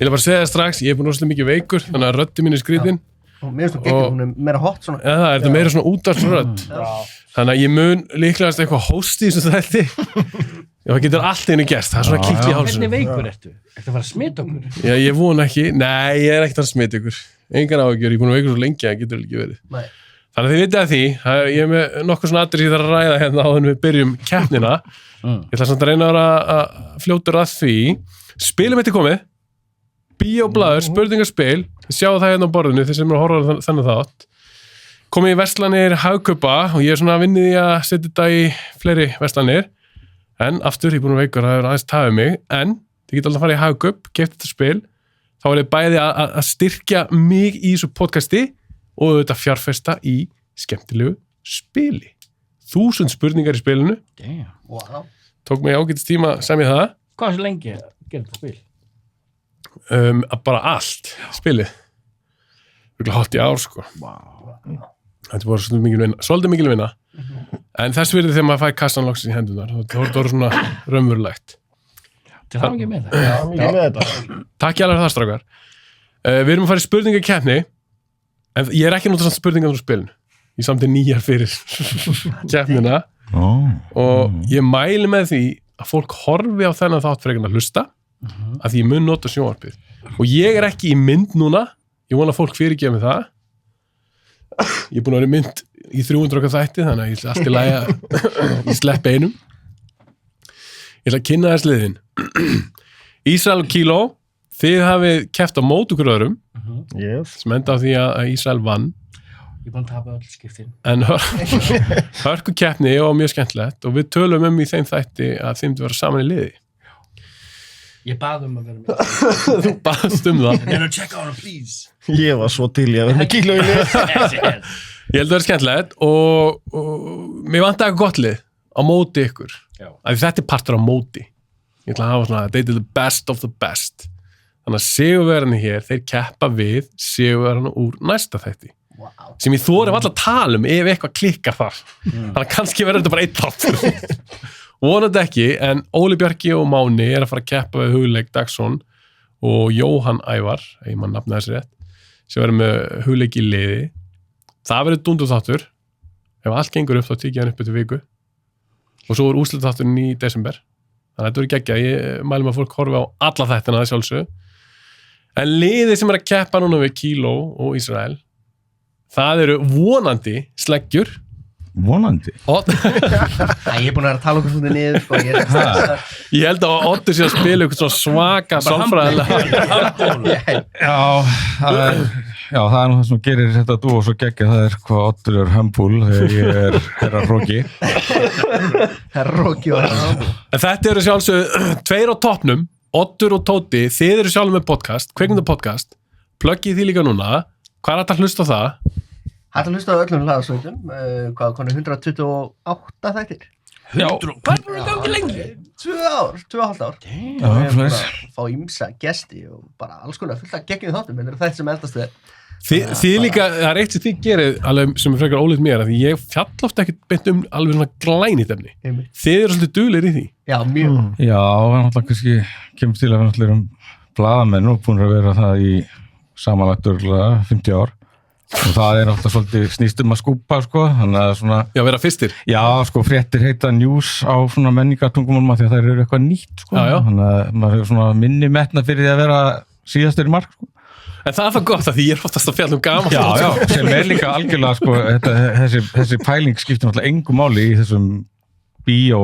Ég vil bara segja það strax, ég búin rosalega mikið veikur, þannig að röddi mín skrítin. Og mér finnst þú geggjum, hún meira hot svona. Já, það er meira svona útvarpsrödd. Þannig að ég mun líklegast eitthvað hóst í þessu þætti. Já, það getur allt einu gerst, það er svona kikk í hálsinu. Hvernig veikur ertu? Ertu að fara að smita okkur? Já, ég vona ekki. Nei, ég er ekkert að smita ykkur. Engan áhyggjur, ég er búin að veikur svo lengi að það getur ekki verið. Nei. Þannig að þið vitið að því, ég er með nokkuð svona atriði sem ég þarf að ræða hérna áður en við byrjum keppnina. Ég ætla samt að reyna að fljótur að því. Spilum þetta komið. Bíóblaður, spurningaspil. Þið sjáu það hérna á borðinu, þið sem eru að horfa þennan þátt. Komið í verslanir Hagkaupa og ég er svona að vinna í að setja þetta í fleiri verslanir. En aftur, ég er búin að veikur, það er aðeins tafið mig. En þið geta alltaf að fara í Hagkaup, keypt þetta spil. Þá er ég bæði að styrkja mig í þessu podcasti og auðvitað fjárfesta í skemmtilegu spili. 1000 spurningar í spilinu. Damn. Wow. Tók mig ágætis tíma sem ég það. Hvað er svo lengi að gera þetta spil? Bara allt spilið. Rúglega hálft í ár, sko. Wow. Þetta er bara svolítið mikil vinna. En þess verið þegar maður fæ kassan loksins í hendunar. Það voru svona raunverulegt. Það er ekki með það. Já, mikið með þetta. Takk ég alveg það, strákar. Við erum að fara í spurningakeppni. En ég er ekki að nota samt spurningar úr spilinu. Ég samti nýjar fyrir keppnina. Og ég mæli með því að fólk horfi á þennan þátt frekar að hlusta að því ég mun nota sjónvarpið. Og ég er ekki í mynd núna. Ég vona að fólk fyrirgefi mig það. Ég er búin að vera í mynd í 300 okkar þætti, þannig að ég ætla allt í lagi að ég sleppi einum. Ég ætla að kynna þess liðin. Ísrael og Kíló, þið hafið keppt á mót okkur öðrum sem enda á því að Ísrael vann. Ég er búin að tapa öll skiptin. En hörku keppni og mjög skemmtilegt og við tölum í þeim þætti að þeim til að vera saman í liði. Ég bað að vera með. Þú baðst það. Check on it, please. Ég var svo til ég að vera með Kíló í lið. Ég held að það er skemmtilegt og mér vantaði eitthvað gott lið á móti ykkur. Þetta er partur á móti. Ég ætla að hafa svona, they do the best of the best. Þannig að sigurverðarnir hér, þeir keppa við sigurverðarna úr næsta þætti. Wow. Sem ég þori alltaf að tala ef eitthvað klikkar þar. Þannig að kannski verður þetta bara einn þáttur. Vonandi ekki, en Óli Bjarki og Máni er að fara að keppa við Hugleik Dagsson og Jóhann Ævar, ég mann nafna þessi rétt, sem verður með Hugleik í liði. Það verður dundur þáttur. Ef allt gengur upp, þá tíkja hann upp eftir viku. Og svo er úrslit þátturinn í desember. Þannig að þetta verður geggjað. Ég mælum að fólk horfi á alla þættina það sjálfsög. En liðið sem er að keppa núna við Kíló og Ísrael, það eru vonandi sleggjur. Vonandi? Ég er búin að vera að tala okkur svona niður, sko. Ég held að Oddur sé að spila eitthvað svona svaka sálfræðilega. Já, það er nú það sem gerir þetta þú og svo geggja, það er hvað Oddur er humble þegar ég er herra Róki. Herra Róki og herra humble. En þetta eru sjálfsög tveir á toppnum, Oddur og Tóti, þið eru sjálf með podcast, kvikmyndapodcast, pluggið því líka núna, hvað er þetta að hlusta á það? Þetta að hlusta á öllum hlaðarsveitum, hvað konur 128 þættir? 100? Hvað er þetta ekki lengi? 2,5 ár. Já, fá ýmsa gesti og bara alls konar fullt að geggjum þáttum, en þetta sem eldast við. Þið líka, það er eitt sem þið gerið alveg sem er frekar ólíkt mér, því ég fjall ofta ekkert beint alveg svona glænýtt efni. Þið eru svolítið duglegir í því. Já, mjög. Já, það er náttúrulega kannski kemur til að vera náttúrulega blaðamenn og búin að vera það í samanlagt örgulega 50 ár. Og það er náttúrulega svolítið snýstum að skúpa, sko, þannig að svona... Já, vera fyrstir. Já, sko, fréttir heita news á svona menningartungumálum því að það eru eitthvað nýtt, sko. Já. Þannig að maður hefur svona minni metna fyrir því að vera síðastur í mark, sko. En það er það gott að því ég er oftast að fjalla gaman. Já, sem er líka algjörlega, sko, þessi pæling skiptir náttúrulega engu máli í þessum bíó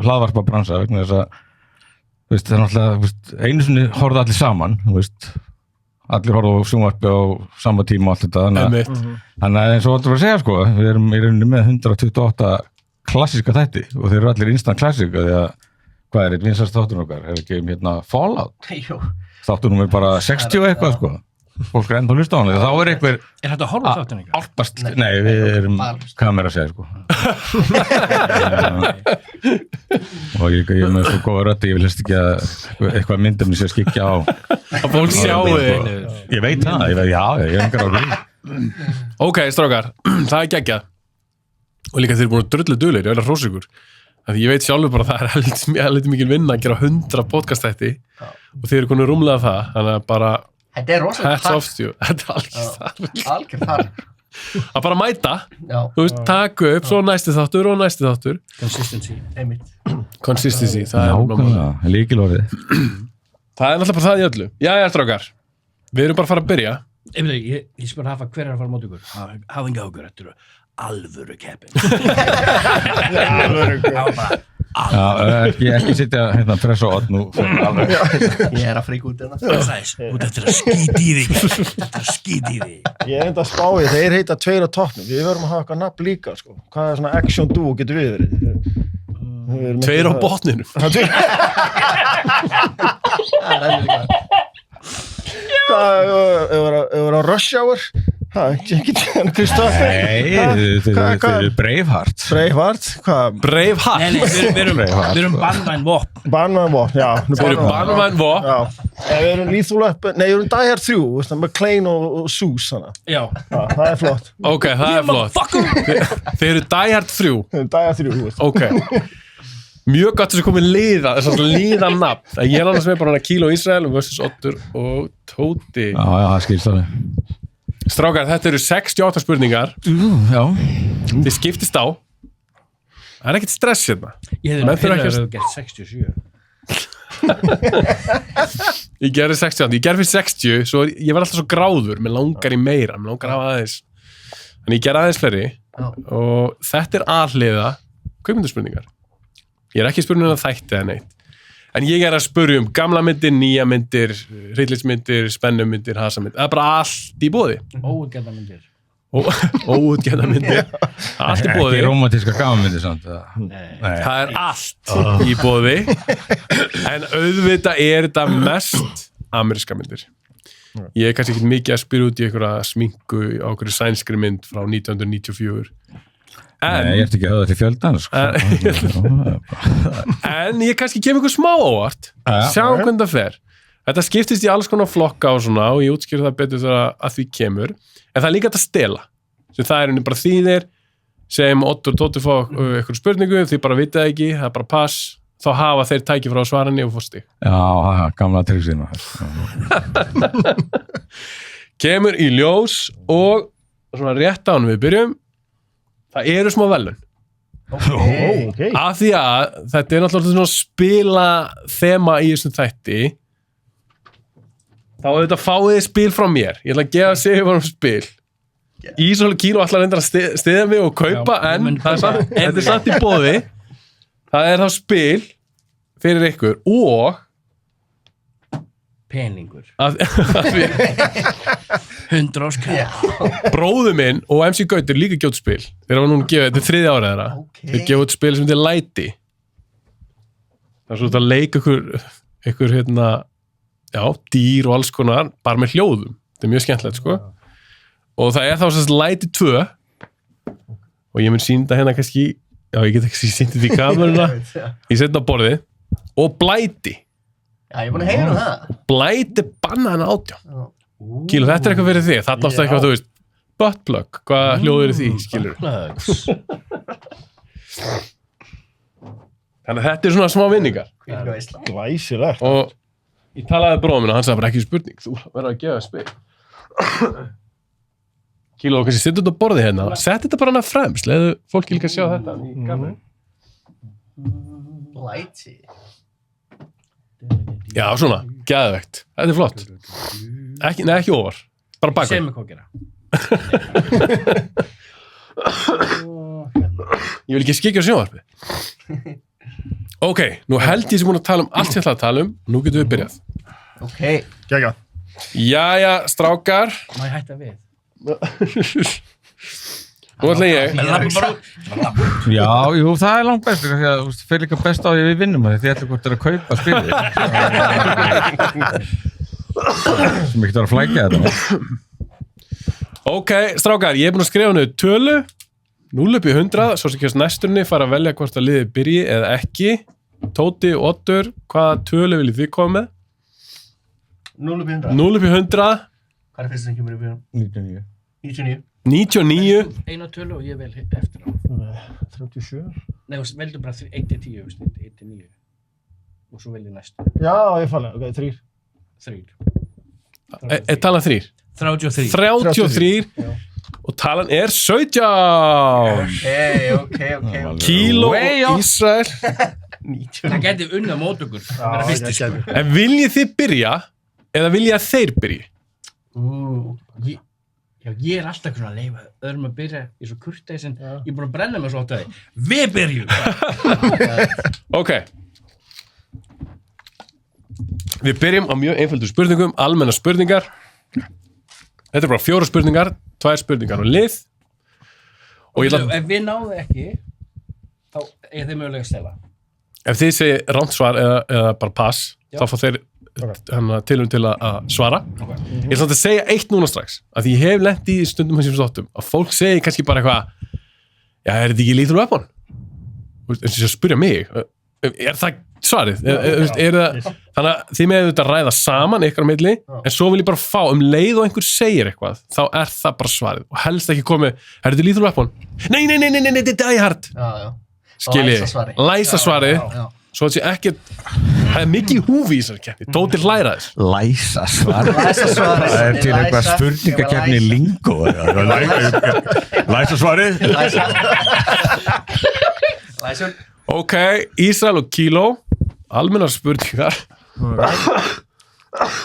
hlaðvarpabransa, vegna þess að, það er náttúrulega, einu sinni horfðu allir saman, allir horfðu á sjónvarpi á sama tíma og allt þetta, þannig að eins og Oddur var að segja, sko, við erum í rauninni með 128 klassíska þætti og þeir eru allir instant klassíka því að, hvað er þetta vinsast þátturinn okkar, hérna Fallout? Jú. Þáttunum er bara 60 eitthvað, sko. Fólk er ennþá hlusta á hann. Þá er einhver... Er þetta að horfa þáttunum eitthvað? Álpast... Nei, við erum... Hvað er að segja, sko? Og ég er með svo góða rödd, ég vil helst ekki að eitthvað myndum sé að skikja á. Að fólk sjáu þig. Ég veit það, ég er engar á því. Ok, strákar, það er geggjað. Og líka þeir eru búin að drullu duglegir, ég vil að hrósa ykkur. Því ég veit sjálfur bara að það heldur mikil vinna að gera 100 podcast-þætti og þið eru konur rúmlega það, þannig að bara Þetta er rosalega hats off to you. Þetta er algjör þar. Algjör þar. Að bara mæta, Já, þú veist, taka upp, svo næsti þáttur og næsti þáttur. Consistency. einmitt. Consistency, það er Nákvæmlega, lykilorðið. Það er náttúrulega bara það í öllu. Jæja, strákar, við erum bara að fara að byrja. Ég spyr Hafa, hver er að fara móti ykkur? Hafinn gákur, þetta eru alvöru keppin. Ekki sitja hérna pressa á nú. Ég er að fríka út hérna. Sæs, út eftir að skýt í þig. Þetta er að skýt í þig. Ég er enda að spá í, þeir heita 2 á toppnum. Við verðum að hafa eitthvað nafn líka, sko. Hvað er svona action duo getur við verið? 2 á botninu. Hvað, ef við á Rush Hour? Ekki Kristoffer? Nei, þeir eru Braveheart. Braveheart? Hvað? Braveheart. Nei, við erum Bandvæn Vop. Banman Vop, já. Við erum Banman Vop. Já. Við erum Lethal Weapon, nei, við erum Die Hard 3, veist það, McClane og Seuss, hana. Já. Já, það er flott. Ok, það er flott. Þeir eru Die Hard 3. Die Hard 3, veist. Ok. Mjög gott þess að komið liða nafn. Ég er annars með bara Kíló Ísrael vs. Oddur og Tóti. Já, það skilst þannig. Strákar, þetta eru 68 spurningar. Já. Þið skiptist á. Það er ekkert stress hérna. Ég Menn hefði þurfa ekki að- hefði gert 67. Ég gerði 60, ég gerði fyrir 60, svo ég var alltaf svo gráður, mér langar í meira, mér langar að hafa aðeins. Þannig ég gerði aðeins fleiri og þetta er aðhliða kvikmyndaspurningar. Ég er ekki spurning að þætti eða neitt. En ég er að spurja um gamla myndir, nýja myndir, hryllismyndir, spennumyndir, hasamyndir. Það er bara allt í boði. Óutgefna myndir. Óútgefna myndir. Allt í boði. Ekki romantíska gamanmyndir samt. Nei. Það er allt í boði. En auðvitað er þetta mest ameríska myndir. Ég er kannski ekki mikið að spyrja út í einhverja sminku á einhverju sænskri mynd frá 1994. Nei, ég ert ekki að höfða til fjöldans. En ég kannski kem ykkur smá óvart. Sjáum hvernig það fer. Þetta skiptist í alls konar flokka og svona og ég útskýr það betur þegar að því kemur. En það er líka að stela. Sem það er henni bara þýðir sem Oddur og Tóti fá ykkur spurningu, þið bara vitað ekki, það er bara pass. Þá hafa þeir tæki frá svarinni og fór stig. Já, gamla tryggsina. Kemur í ljós og svona rétt án við byrjum. Það eru smá velun. Ok. Af því að þetta er náttúrulega svona spila þema í þessum þætti. Þá er þetta fáið spil frá mér. Ég ætla að gefa Sigurður spil. Ísóli Kíló ætlar reyndar að stiðja mig og kaupa, en þetta er satt í boði. Það er þá spil fyrir ykkur og Peningur. að 100 áskall. bróður minn og MC Gautur líka gjótt spil. Þeir hafa núna gefið, þetta er 3. árið þeirra. Þeir gefið út spil sem þetta er læti. Það er svona að leika ykkur hérna, já, dýr og alls konar, bara með hljóðum. Þetta er mjög skemmtilegt, sko. Og það er þá sérst læti 2 og ég mun sýnda hérna kannski, já, ég get ekki sýndið því kameruna, ég setna á borðið, og blæti. Já, ég er búin að heyra það. Blæti bannaðan 18. Kíló, þetta er eitthvað fyrir þig. Þarna ástu eitthvað, þú veist, buttplug, hvað hljóður er því, skilur? Plugs. Þannig að þetta er svona smá vinningar. Hvílík veisla. Glæsilegt. Og ég talaði við bróðum minn og hann sagði bara ekki spurning, þú verður að gefa spil. Kíló, kannski setja þetta á borðið hérna, sett þetta bara hana fremst, leiðu fólki líka að sjá þetta í kameru. Læti. Já, svona, geðvegt. Þetta er flott. Ekki ofar, bara bakveg. Segð mér hvað gera. Ég vil ekki skikja á sjónvarpið. Ok, nú held ég sem búin að tala um allt ég ætla að tala um, nú getum við byrjað. Ok. Gæga. Jæja, strákar. Má ég hætta við? Nú ætla ég. Já, jú, það er langt best, því að það fyrir líka best á því við vinnum að því ætlum hvort er að kaupa spilið. Sem ekki var að flækja þetta. Ok, strákar, ég er búin að skrifa niður tölu, 0 upp í 100, svo sem kemst næsturni fara að velja hvort að liðið byrji eða ekki. Tóti, Oddur, hvaða tölu viljið þið koma með? 0 upp í 100. 0 upp í 100, Hvað er fyrst sem kemur upp í 100? 99. 99. 99, Einu tölu og ég vel eftir á. 37. Nei, þú veldur bara 1-10, 1-9. Og svo veldur næstu. Já, ég fann það, ok, 3. 3. Er talan 3? 33. 33 og talan er 17. Ok. Kíló Way og off. Ísrael. 90. Það geti unnið á mót okkur. Það vera fyrsti, sko. En viljið þið byrja eða viljið að þeir byrji? Ég er alltaf svona að leifa öðrum að byrja í svo kurteisin. Ég er búin að brenna mig svo átt að því. Við byrjum! Ok. Við byrjum á mjög einföldu spurningum, almenna spurningar. Þetta er bara 4 spurningar, 2 spurningar og lið. Og ég ætla... Ef við náðum ekki, þá er þeir mögulega að stela. Ef þið segir ránt svar eða bara pass, þá fá þeir tilum til að svara. Ég ætla að segja eitt núna strax, að því ég hef lent í stundum þessum státtum, að fólk segir kannski bara eitthvað, já, er þetta ekki Lethal Weapon? En þess að spyrja mig, er það svarið? Þannig að þið með þetta ræða saman ykkar á milli, en svo vil ég bara fá leið og einhver segir eitthvað, þá er það bara svarið. Og helst ekki komið, er þetta Lethal Weapon? Nei, þetta er Die Hard. Já. Skiljið, læsa svarið. Svo þetta sé ekkert, það er mikið í húfi í þessari keppni, Dóti hlæra þess. Læsa svarið. Það er til eitthvað spurningakeppni í lingó. Læsa svarið. Læsjón. Ok, Ísrael og Kíló, almennar spurningar.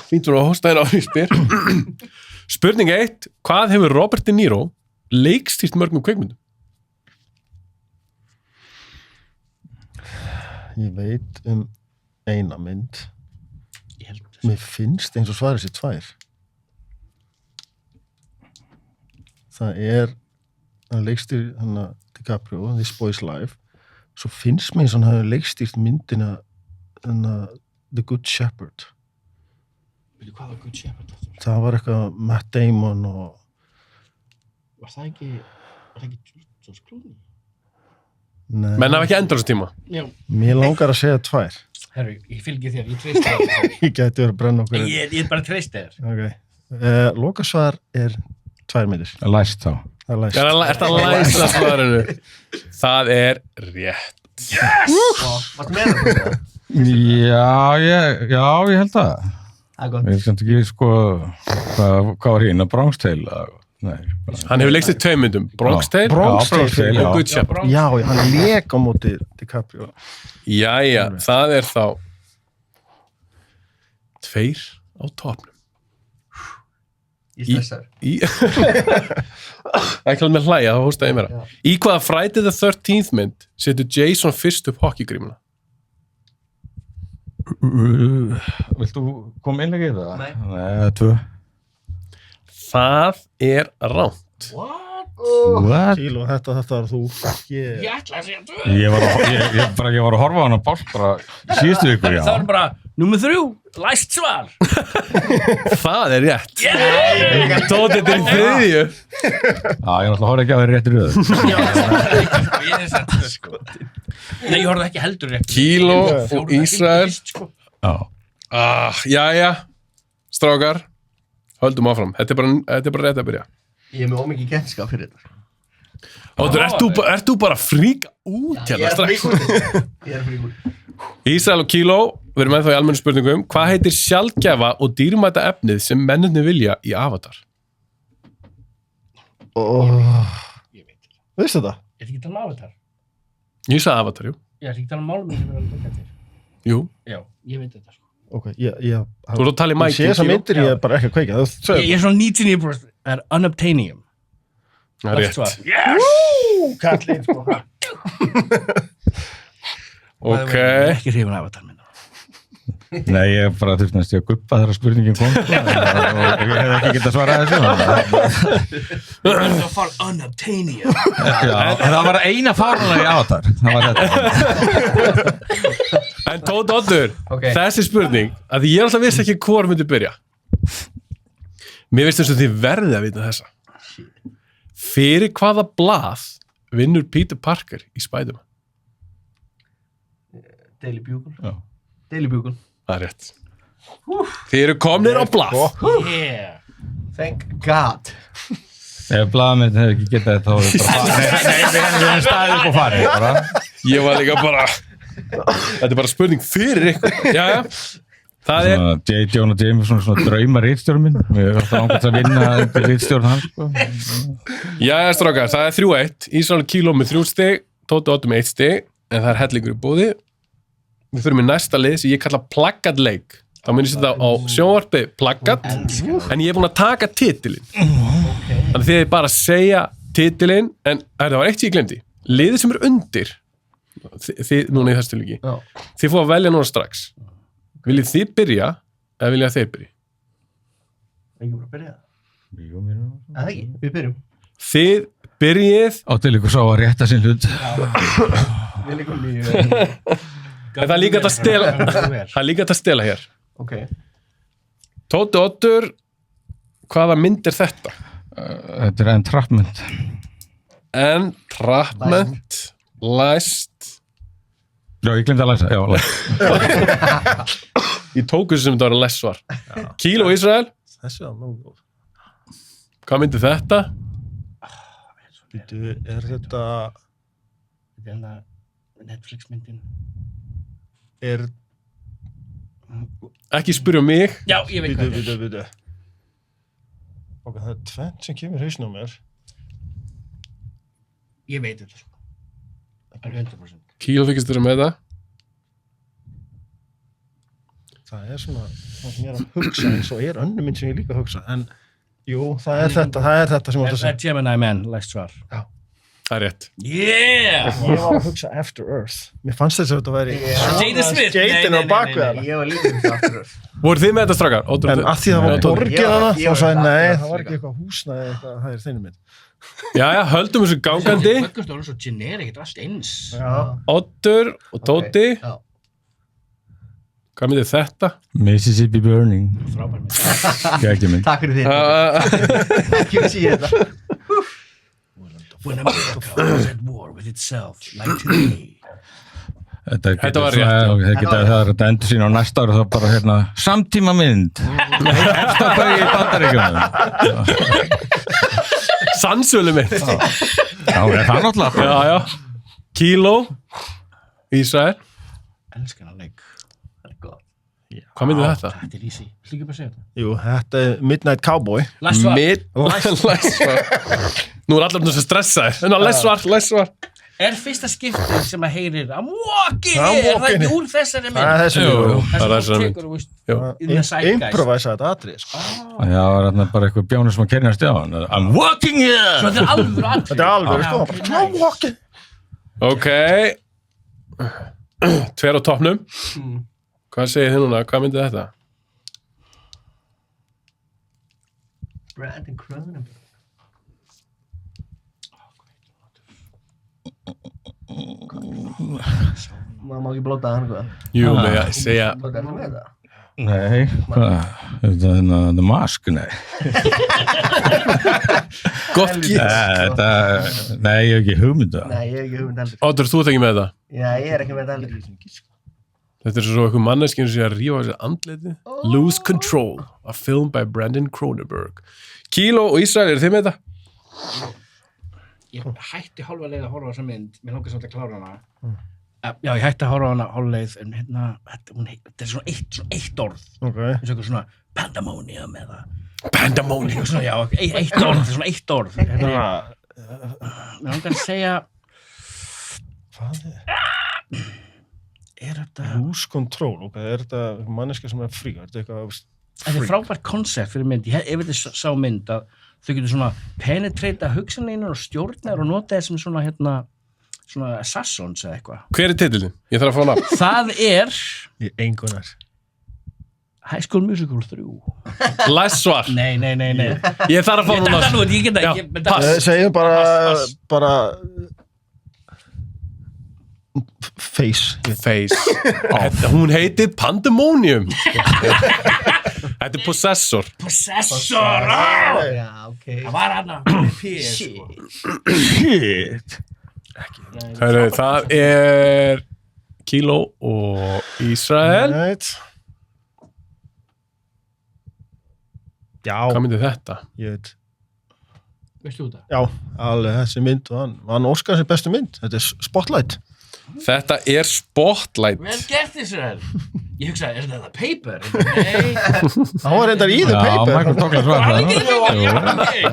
Fínt fyrir að hosta þér á því spyr. Spurning 1, hvað hefur Robert De Niro leikstýrt mörgum kvikmyndum? Ég veit eina mynd. Ég held þess. Mér finnst eins og svarið sér 2. Það er hann leikstýr hann DiCaprio, This Boy's Life. Svo finnst mér eins og hann hafi leikstýrt myndina The Good Shepherd. Veitu hvað var Good Shepherd? Það var eitthvað Matt Damon og Var það ekki George Clooney? Nei, Menn hafa ekki endur þessu tíma. Já. mér langar að segja 2. Herru, ég fylgi þér, ég treysti þér. Ég gæti verið að brenna okkur. Ég er bara treysti þér. Ok. Lokasvar er 2 myndir. Læst þá. Það er læst. Er það læsa svarinu? Það er rétt. Varstu með það? Já, ég held það. Það er gott. Ég veist ekki, sko, hvað var hérna, Bronx Tale? Nei, bara... Hann hefur leikstýrt 2 myndum, Bronx Tale Bronx Tale, og Good Shepherd. Já, hann lék á móti DiCaprio. Jæja, það er þá 2 á topnum. Ég stressaður. Ekki alveg með hlæja, það hóstaði mér. Í hvaða Friday the 13th mynd setur Jason fyrst upp hockeygrímuna? Vilt þú koma innlegið í það? Nei. 2. Það er ránt. What? Kíló, þetta var þú. Ég ætla að segja 2. Ég var að horfa á hana bálk bara í síðustu viku, já. Það var bara, númer 3, læst svar. Það er rétt. Tóti, þetta er í 3. Já, ég náttúrulega horfði ekki á þeirri réttir röðu. Já, ég er sagt 2, sko. Nei, ég horfði ekki heldur rétt. Kíló og Ísrael. Já. Jæja, strákar, höldum áfram. Þetta er bara rétt að byrja. Ég er með ómikið kennskap fyrir þetta. Óttur, ert þú bara að fríka út hérna strax? Ég er fríkur. Ísrael og Kíló, við erum ennþá í almennu spurningum. Hvað heitir sjaldgæfa og dýrmæta efnið sem mennirnir vilja í Avatar? Ég veit þetta. Veistu þetta? Ég er ekki talað um Avatar. Ég sagði Avatar, jú. Ég er ekki talað um málum sem er að loka til. Jú. Já, ég veit þetta, sko. Ok, Þú ert að tala í Ég mæki. sé þessar myndir, ég er bara ekki að kveika. Ég er svona 99%, það er unobtainium. Það er rétt. Yes! Kallinn, sko. Ok. Ekki hrifun Avatar minna. Nei, ég bara þurfti næst ég að guppa þegar spurningin kom. Og ég hef ekki getað svarað þessu. Það er að fara unobtainium. Já, það var eina fárlega í Avatar. Það var þetta. En Tóttur, Ok. þessi spurning, að því ég alltaf vissi ekki hvor myndi byrja. Mér veist eins og þið verðið að vita þessa. Fyrir hvaða blað vinnur Peter Parker í Spider-Man? Daily Bugle. Já. Daily Bugle. Það er rétt. Þið eru komnir á blað. Yeah. Thank God. Ef blaðamenn hefði ekki getað þetta, þá hefði bara farið. Nei, við hefum staðið upp og farið, bara. Ég var líka bara þetta bara spurning fyrir ykkur. Jæja. Það J. Jonah Jameson, svona drauma ritstjórn minn. Við erum alltaf ángætt að vinna ritstjórn hans, sko. Jæja, strákar, það 3-1. Ísrael Kíló með 3 stig, Tóti Oddur með 1 stig, en það hellingur í búði. Við fyrir með næsta lið sem ég kalla plaggatleik. Þá mun ég setja á sjónvarpi plaggat, en ég búin að taka titilinn. Þannig þið bara segja titilinn, en það var eitt sem ég glemdi. Liðið sem undir, þið núna í þessu tilviki, þið fóðu að velja núna strax. Viljið þið byrja, eða viljið þeir byrja? Ekki bara að byrja það. Jú, mér er Eða ekki, við byrjum. Þið byrjið... Áttu líka sá að rétta sinn hlut. Við líkum líka. En það er líka hægt að stela, það er líka hægt að stela hér. Ok. Tóti Oddur, hvaða mynd er þetta? Þetta er entrapment. Entrapment, læst. Já, ég glemdi að læsa. Já, læsa. Ég tók þessu sem þetta var læst svar. Kíló Ísrael, Þessi var nógu góð. hvað myndi þetta? Býtu, er þetta... Þetta Netflix-myndin. Er... Ekki spyrja mig. Já, ég veit hvað þetta er. Býtu. Ok, það er tvennt sem kemur hausnum mér. Ég veit þetta, sko. Það er 100%. Kíló þykist þér með það. Það er svona, það sem ég er að hugsa, eins og er önnur mynd sem ég líka að hugsa, en jú, það er þetta sem ég átt að Það segja. er Gemini Man, læst svar. Það er rétt. Yeah! Ég var að hugsa After Earth. Mér fannst þess að þetta væri Jada Smith. skeitin á bakvið hana. Ég var líka þetta aftur. Voru þið með þetta strákar? En að því það var borgið hana, Ég þá var- sagði nei, ég það var var ekki eitthvað húsnæði eitthvað, það er þeirri mynd. Jæja, höldum þessu gangandi. Föggust voru svo generic, þetta er allt eins. Já. Oddur og Tóti. Já. Hvað myndi þetta? Mississippi Burning. Frábær mynd. Gækja mynd. Takk fyrir þitt. Ekki að sé þetta. When America was at war with itself, like today. Þetta var rétt, Það er þetta endur sín á næsta ári, þá bara hérna, samtíma mynd. Eftir að í Bandaríkjunum. Sannsölu mitt. Já, er það náttúrulega. Já. Kíló Ísrael. Elskar hann leik. Það er gott. Hvað myndi þetta? Þetta er easy. Viltu ekki bara segja þetta? Jú, þetta er Midnight Cowboy. Læst svar. Læsvar. Nú er allar þessu stressaðir. Læsvar. Er fyrsta skiptið sem að heyrir I'm walking I'm here, er það walking ekki here. úr þessari mynd? Það er þessi Jú, mynd. það er Það þessari sem mynd. þú tekur, Jú. in the zeitgeist. Improvisa þetta atrið, sko. Já, það var hérna bara eitthvað bjánu sem að kerja stjá hann. I'm walking Svo here! þetta er alvöru atrið. Þetta er alveg, sko. ok, Bara, nice. I'm walking. Ok. Tver á toppnum. Hvað segir þið núna? Hvað myndi þetta? Brandon Cronenberg. Maður má ekki blóta hann, hvað? Jú, með að segja Blóta hann með það? Nei, hvað? Þetta er The Mask, nei. gott gík. Nei, ég hef ekki hugmynda. Nei, ég hef ekki hugmynd heldur. Oddur, þú ert ekki með þetta? Já, ég er ekki með þetta heldur. Þetta er svo eitthvað manneskinn sem sé að rífa þessi andliti. Lose Control, a film by Brandon Cronenberg. Kíló og Ísrael, eru þið með þetta? Ég hætti hálfa leið að horfa á þessa mynd, mér langar samt að klára hana. Já, ég hætti að horfa á hana hálfa leið, en hérna, þetta er svona eitt orð. Ok. eins og eitthvað svona pandemonium eða Pandemonium. eitthvað svona, já, eitt orð, þetta er svona eitt orð. Mér langar að segja, Hvað er? er þetta, Lose Control, ok. Er þetta manneska sem er frí? Er þetta eitthvað... þetta er frábært koncept fyrir mynd, ef þetta er sá mynd að þau getur svona penetrata hugsanleginur og stjórnar og nota þessum svona, hérna, svona assassins eða eitthvað. Hver er titillin? Ég þarf að fá nafn. Það er Í engunar. High School Musical 3. Læst svar. Nei. Ég þarf að fá Ég núna. datta nú, ég get Já, ekki. pass. Segjum Pass. bara... Face. Face. Hún heitir Pandemonium. Þetta er Possessor. Possessor! Já, ok. Það var hana. Shit. Shit. Heru, það er Kíló og Ísrael. Right. Já, Hvað myndi þetta? ég veit. Veistu þú það? Já, alveg þessi mynd. Hann óskar sér bestu mynd. Þetta er Spotlight. Þetta er Spotlight. Vel gert Ísrael. Ég hugsaði, er þetta paper? Nei. Það var reyndar í The Já, Paper. Michael Douglas var Var það. ekki þetta? Já.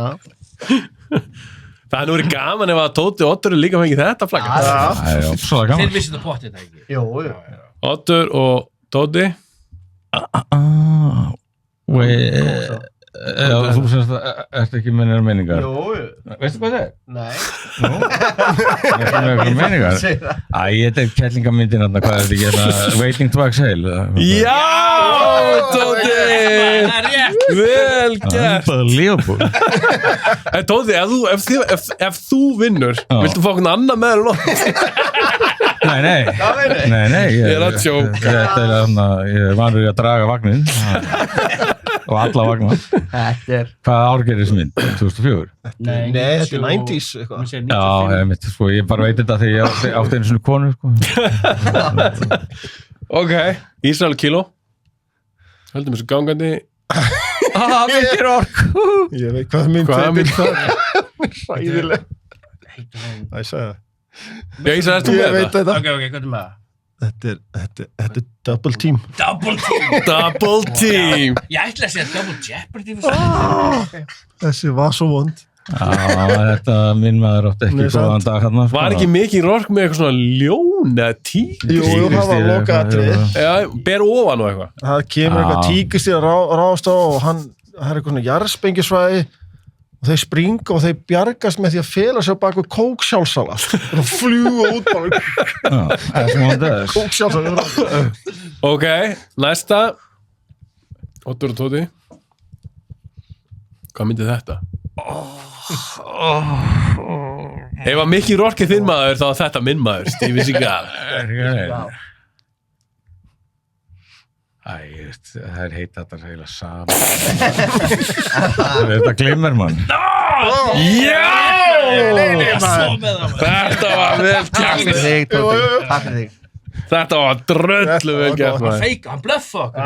Það er nú verið gaman ef að Tóti og Oddur líka fengið þetta flagga. Það er opsóða gaman. Þeir vissi þetta pottið þetta ekki. Jú. Oddur og Tóti. Þú semst að ert ekki með nýjar meiningar. Jú. Veistu hvað það er? Nei. Ertu með eitthvað meiningar? Segð það. Þetta er kettlingamyndin hérna, hvað er þetta ekki hérna, Waiting to Exhale. Já, Tóti! Það er rétt. Vel gert. Unbelievable. Tóti, ef þú vinnur, viltu fá okkur annað með Nei. Ég er að tjóka. Þetta er þarna, ég er vanur í að draga vagnin og alla vagnar. Þetta er... Hvaða ár gerir þessi mynd? 2004? Nei, þetta er 90s eitthvað. Já, sko, ég bara veit þetta þegar ég átti einu svona konu, sko. Ok, Ísrael kíló. Höldum þessu gangandi. Mikið ork. Ég veit hvað mynd Hvaða mynd það er. Ræðileg. Það ég sagði það. Já, Ísrael, ert þú Ég með veit þetta? þetta. Ok, hvað er með það? Þetta er Double Team. Double team. Double team. Ég ætla að segja Double Jeopardy fyrir það. Þessi var svo vond. Já, þetta minn maður átti ekki Nei, góðan sant. dag hérna. Var ekki mikið rork með eitthvað svona ljón eða tík? Jú, það var lokaatriði. Já, ber ofan og eitthvað. Það kemur eitthvað Já. tíkist í að ráðast á og það er eitthvað svona jarðspengisvæði og þeir springa og þeir bjargast með því að fela sér bak við kóksjálfsalat og fljúga út bara Það er svona þetta er. kóksjálfsalat. Ok, næsta. Oddur og Tóti. Hvað myndi þetta? Ef að Mikki Rourke er þinn maður þá er þetta minn maður, Steven Seagal. Æ, það er heit þetta heila saman. Þetta glimmer mann. Já! Svo með það. Þetta var vel Takk gert. fyrir þig, Tóti. Takk fyrir þig. Þetta var dröllu vel gert Hann maður. feika, hann blöffa okkur.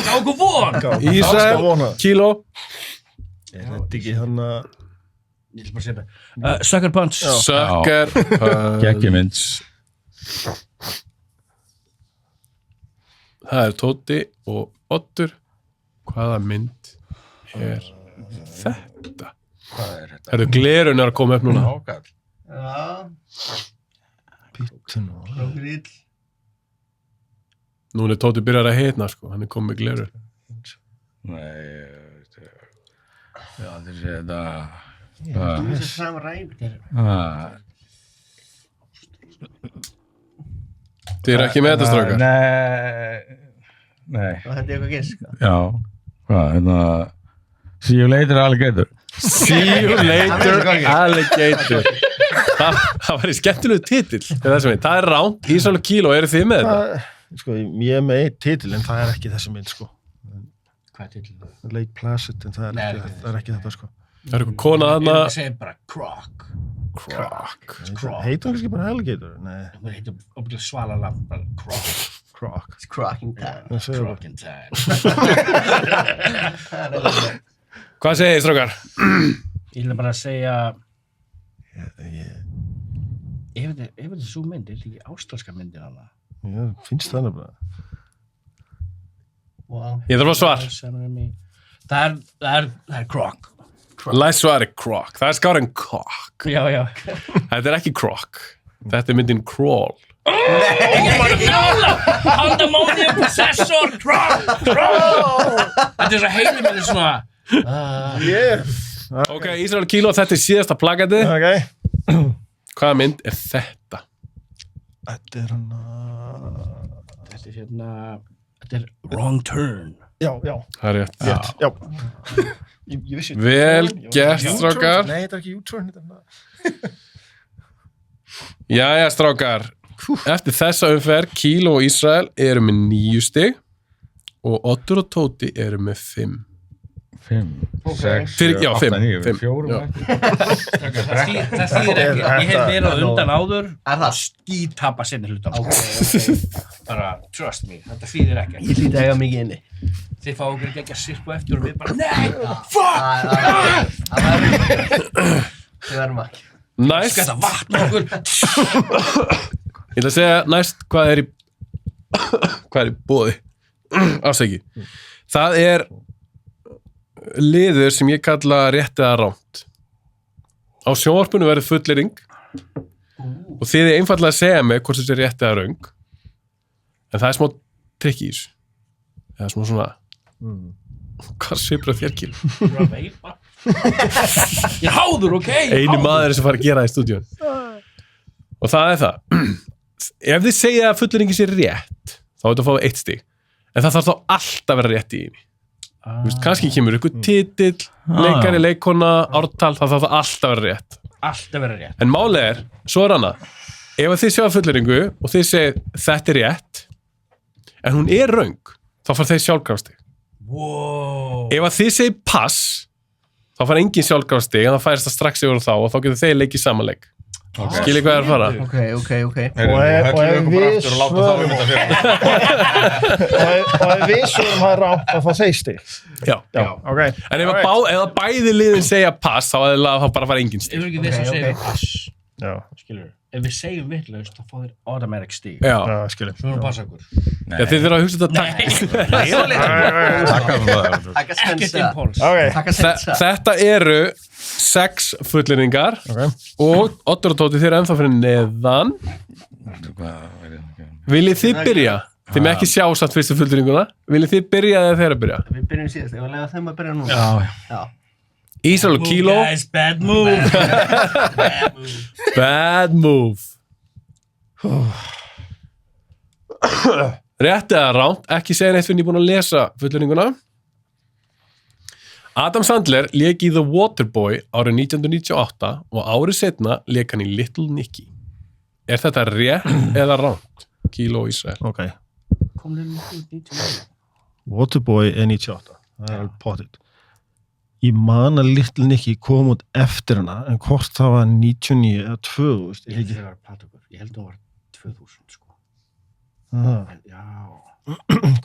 Gá okkur von. Ísrael, kíló. Er þetta ekki hann að... Ég ætla bara að segja það. Sucker Punch. Sucker. Gekkjumynd. Það er Tóti og Oddur. Hvaða mynd er þetta? Hvað er þetta? Eru glerun að koma upp núna? Ákall. Já, Býttu nú. Krókrill. Núna er Tóti byrjar að hitna, sko. Hann er komið með glerun. Nei, já, þetta... Þú veist það saman ræm. Þið er ekki með þetta, strákar. Nei. Það hendi eitthvað gisk. Já, hvað, hérna... See you later, alligator. See you later, alligator. Það var í skemmtilegu titill. Það er ránt. Ísrael og kíló, eru þið með þetta? Sko, ég er með eitt titil en það er ekki þessi mynd, sko. Hvað er til það? Lake Placid, en það Nei, er ekki þetta, sko. Það er eitthvað kona Ég þarna. segi bara Croc. Croc. Heitum kannski bara alligator? Nei, Það heitir óbyggilega svalalamb, bara Croc. Croc. It's cracking time. Ég segi Croc in time. Hvað segir þið, strákar? Ég ætla bara að segja, Ég ef þetta er svo mynd, er þetta ekki ástralska myndin hana? finnst það nefnilega. Wow. Ég þarf að svar. Það er Croc. Læs svar er Croc. Það er skár en Cock. Já. Þetta er ekki Croc. Þetta er myndin Crawl. Pandemonium Possessor Croc. Þetta er svo heilum með svona... Ok, Ísrael kíló, þetta er síðasta plagandi. Ok. Hvaða mynd er þetta? Þetta er hann Þetta er Wrong Turn. Já. Það er rétt. Já. Ég vissi Vel gert, U-turn. strákar. Nei, þetta er ekki U-turn. Jæja, strákar. Eftir þessa umferð, kíló og Ísrael eru með 9 stig og Oddur og Tóti eru með 5. 5, 6, Já, 5. 4. Það þýðir ekki. Ég hef verið á undan áður Er það? og skítapa sinni hlutan. Ok. Bara, trust me, þetta þýðir ekki. Ég hlýta eiga mikið inni. Þið fá okkur ekki að sirku eftir og við bara, nei, fuck! Það verðum ekki. Næst Þetta vatn okkur. Ég ætla að segja næst hvað er í boði. Ásæki. Það er liður sem ég kalla rétt eða ránt. Á sjónvarpinu verður fullyrðing og þið er einfaldlega að segja mig hvort þessi er rétt eða röng. En það er smá trikk í þessu. Eða smá svona hvað svipur að þér kýl? Þú er að veipa. Ég háður, ok? Einu maður sem fara að gera það í stúdíun. Og það er það. Ef þið segja að fullyrðingi sé rétt, þá er þetta að fá 1 stig. En það þarf þá alltaf að vera rétt í henni. Kannski kemur ykkur titill, leikari, leikona, ártal, það þarf alltaf að vera rétt. Alltaf vera rétt. En málið er, svo er annað. Ef þið sjá fullyrðingu og þið segir þetta er rétt, en hún er röng, þá fara þeir sjálfkrafstig. Wow. Ef þið segir pass, þá fara engin sjálfkrafstig, en það færist það strax yfir þá og þá getur þeir leikið samanleik. Okay. Skiljið hvað er að fara? Ok. Og ef við svörum það er rátt að það segir stig. Já. Ok. En ef að bæði liðin segja pass, þá bara fara engin stig. Ef ekki þess að segja pass. Já. Skilur. Ef við segjum vitlaust, þá fá þeir automatic stig. Já. Skilur. Svo erum passa okkur. Já, þið þurfa að hugsa þetta Ekkert impuls. Þetta eru 6 fullyrðingar og Oddur og Tóti, þið eru ennþá fyrir neðan. Viljið þið byrja? Þið með ekki sjá samt fyrstu fullyrðinguna. Viljið þið byrja eða þeir að byrja? Við byrjum síðast, ég var að lega þeim að byrja núna. Já. Ísrael og Kíló. Guys, bad move. Bad move. Rétt eða ránt, ekki segja neitt fyrir ég búin að lesa fullyrðinguna. Adam Sandler lék í The Waterboy árið 1998 og árið setna lék hann í Little Nicky. Er þetta rétt eða ránt? Kíló og Ísrael. Ok. Kom Little Nicky út 99. Waterboy er 98. Það er potið. Ég man að Little Nicky kom út eftir hana, en hvort það var 99 eða 2000. Ég held að það var platugur. Ég held að það var 2000, sko. En, já.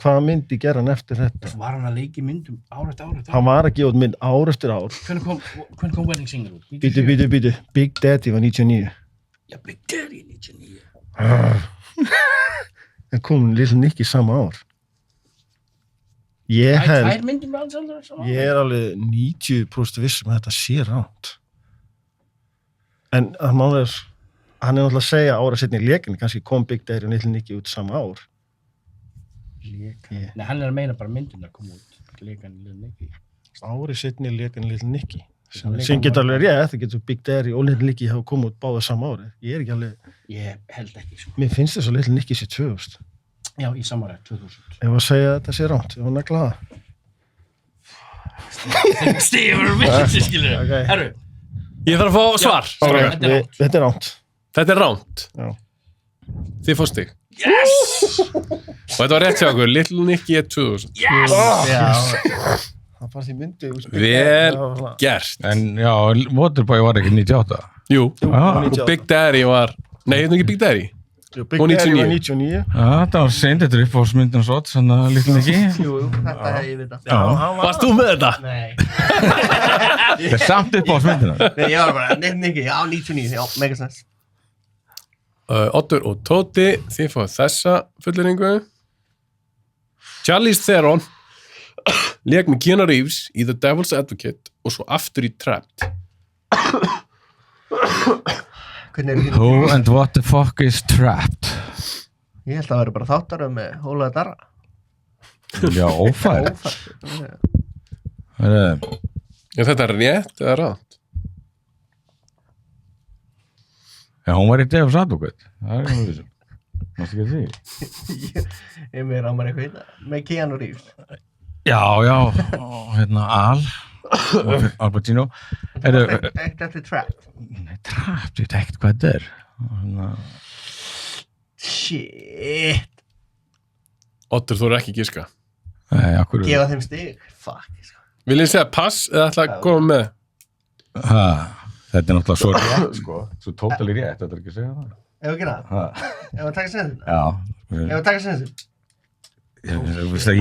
Hvaða myndi gera hann eftir þetta? Var hann að leiki myndum ár eftir ár? Hann var að gefa út mynd ár eftir ár. Hvernig kom Wedding Singer út? Býtu. Big Daddy var 99. Já, Big Daddy 99. En kom Little Nicky sama ár. Ég Tvær myndir með hans aldrei sama ár? Ég er alveg 90% vissum að þetta sé ránt. En hann er náttúrulega að segja ára setni í leikinu, kannski kom Big Daddy og Little Nicky út sama ár. Nei, hann er að meina bara myndin að koma út leikan í Little Nicky. Ári setni í leikinu Little Nicky. Sem getur alveg rétt, það getur Big Daddy og Little Nicky hafa komið út báða sama ári. Ég er ekki alveg... Ég held ekki, sko. Mér finnst þess að Little Nicky sé 2000. Já, í samanræð, 2000. Ef að segja að þetta sé ránt, ef hún er glaða. Stífur vissi, skilur. Ok. Herru. Ég þarf að fá svar. Okay. Þetta er ránt. Þetta er ránt. Já. Þið fórst þig. Yes! Og þetta var rétt hjá okkur. Little Nicky er 2000. Yes! Það var því myndi. Vel gert. En já, Waterboy var ekki 98. Jú. Ah. Og Big Daddy var... Nei, þetta er ekki Big Daddy. Big Daddy var 99. Já, þetta var seint, þetta er upp á smyndin og svo, þannig að Little Nicky. Jú, þetta hef ég vita. Varst þú með þetta? Nei. Það er samt upp á smyndina. Nei, ég var bara, nefn ekki, á 99, já, megasens. Oddur og Tóti, þið fáið þessa fullyrðingu. Charlize Theron lék með Keanu Reeves í The Devil's Advocate og svo aftur í Trapped. Hvernig er Who and what the fuck is Trapped? Ég held að það veri bara þáttarum með Hólaði Darra. Já, ófær. Er þetta rétt eða rátt? Já, hún var í Devil's Advocate. Það er mjög vissum. Mástu ekki því? Ég með rámar eitthvað í það. Með Keanu Reeves. Já, og hérna Al Pacino. Eitt eftir Trapped. Nei, Trapped, ég veit ekkert hvað þetta er. Shit. Oddur, þú er ekki giska. Nei, akkur. Gefa þeim stig. Fuck. Viljið segja pass eða ætla að koma með? Þetta er náttúrulega svo rétt, sko. Svo totally rétt, þetta er ekki að segja það. Ef við gera það? Ef við taka sensin? Já. Ef við taka sensin?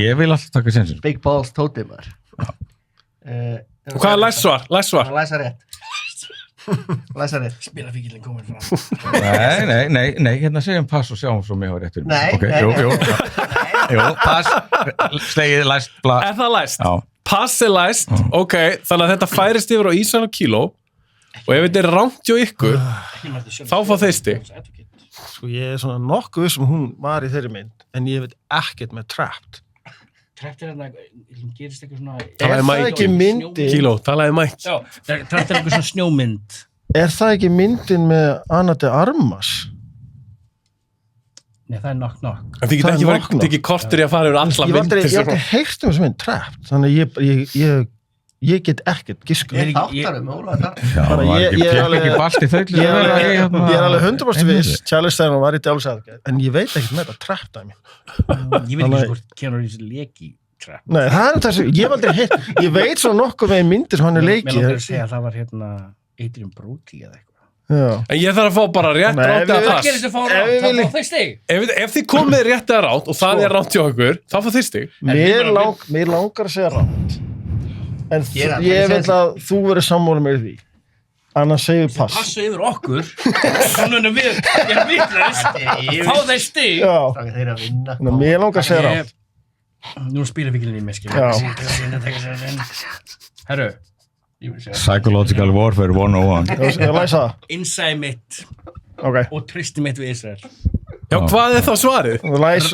Ég vil alltaf taka sensin. Big Balls Tóti, maður. Og hvað er læsvar? Hann læsa rétt. Læsa rétt. Spilafíkillin komin fram. Nei, hérna segjum pass og sjáum svo mig á réttur. Nei, okay, nei, jú, nei. jú, pass, slegið, læst, bla. Er það læst? Já. Pass er læst, ok, þannig að þetta færist yfir á Ísland og kíló og ef þetta er rangt hjá ykkur, þá fá þeir stig. Sko ég er svona nokkuð sem hún var í þeirri mynd, en ég veit ekkert með Trapped. Trapped hérna, gerist eitthvað svona... Er það ekki myndin? Kíló, talaði mæk. Já, Trapped eitthvað svona snjómynd. Er það ekki myndin með Ana de Armas? Nei, það er Knock. En þið get ekki verið ekki kortur í að fara yfir alla Ég hef myndir. aldrei heyrt þessu mynd Trapped, þannig að ég get ekkert giska. Ég þáttarum, Ólaður Darri. Já, var ekki ekki balt í þaul. Ég er alveg 100% viss, Charles Theron var í Devil's Advocate, en ég veit ekkert með þetta Trapped dæmi. Ég veit ekki hvort Keanu Reeves leki Trapped. Nei, það er þessu, ég hef aldrei heyrt, ég veit svo nokkuð með myndir sem hann er leikið. Mér langar að segja að það var hérna Adrian Brody eða eitthvað. Já. En ég þarf að fá bara rétt Nei, rátt eða Það pass. gerist að fá rátt, það fá þeir stig. Ef þið komið rétt eða rátt og það er rátt hjá ykkur, þá fá þið stig. Mér langar að segja rátt. En ég vil að þú verið sammála með því. Annars segir pass. Passu yfir okkur. Þannig að við erum vitlaust. Fá þeir stig. Já, Þeir eru að vinna. mér langar að segja rátt. Nú spila vikilin í mig, skil. Já. Herru, Psychological Warfare 101. Ég læsa það. innsæði mitt Ok, og tristi mitt við Ísrael. Já, hvað er þá svarið?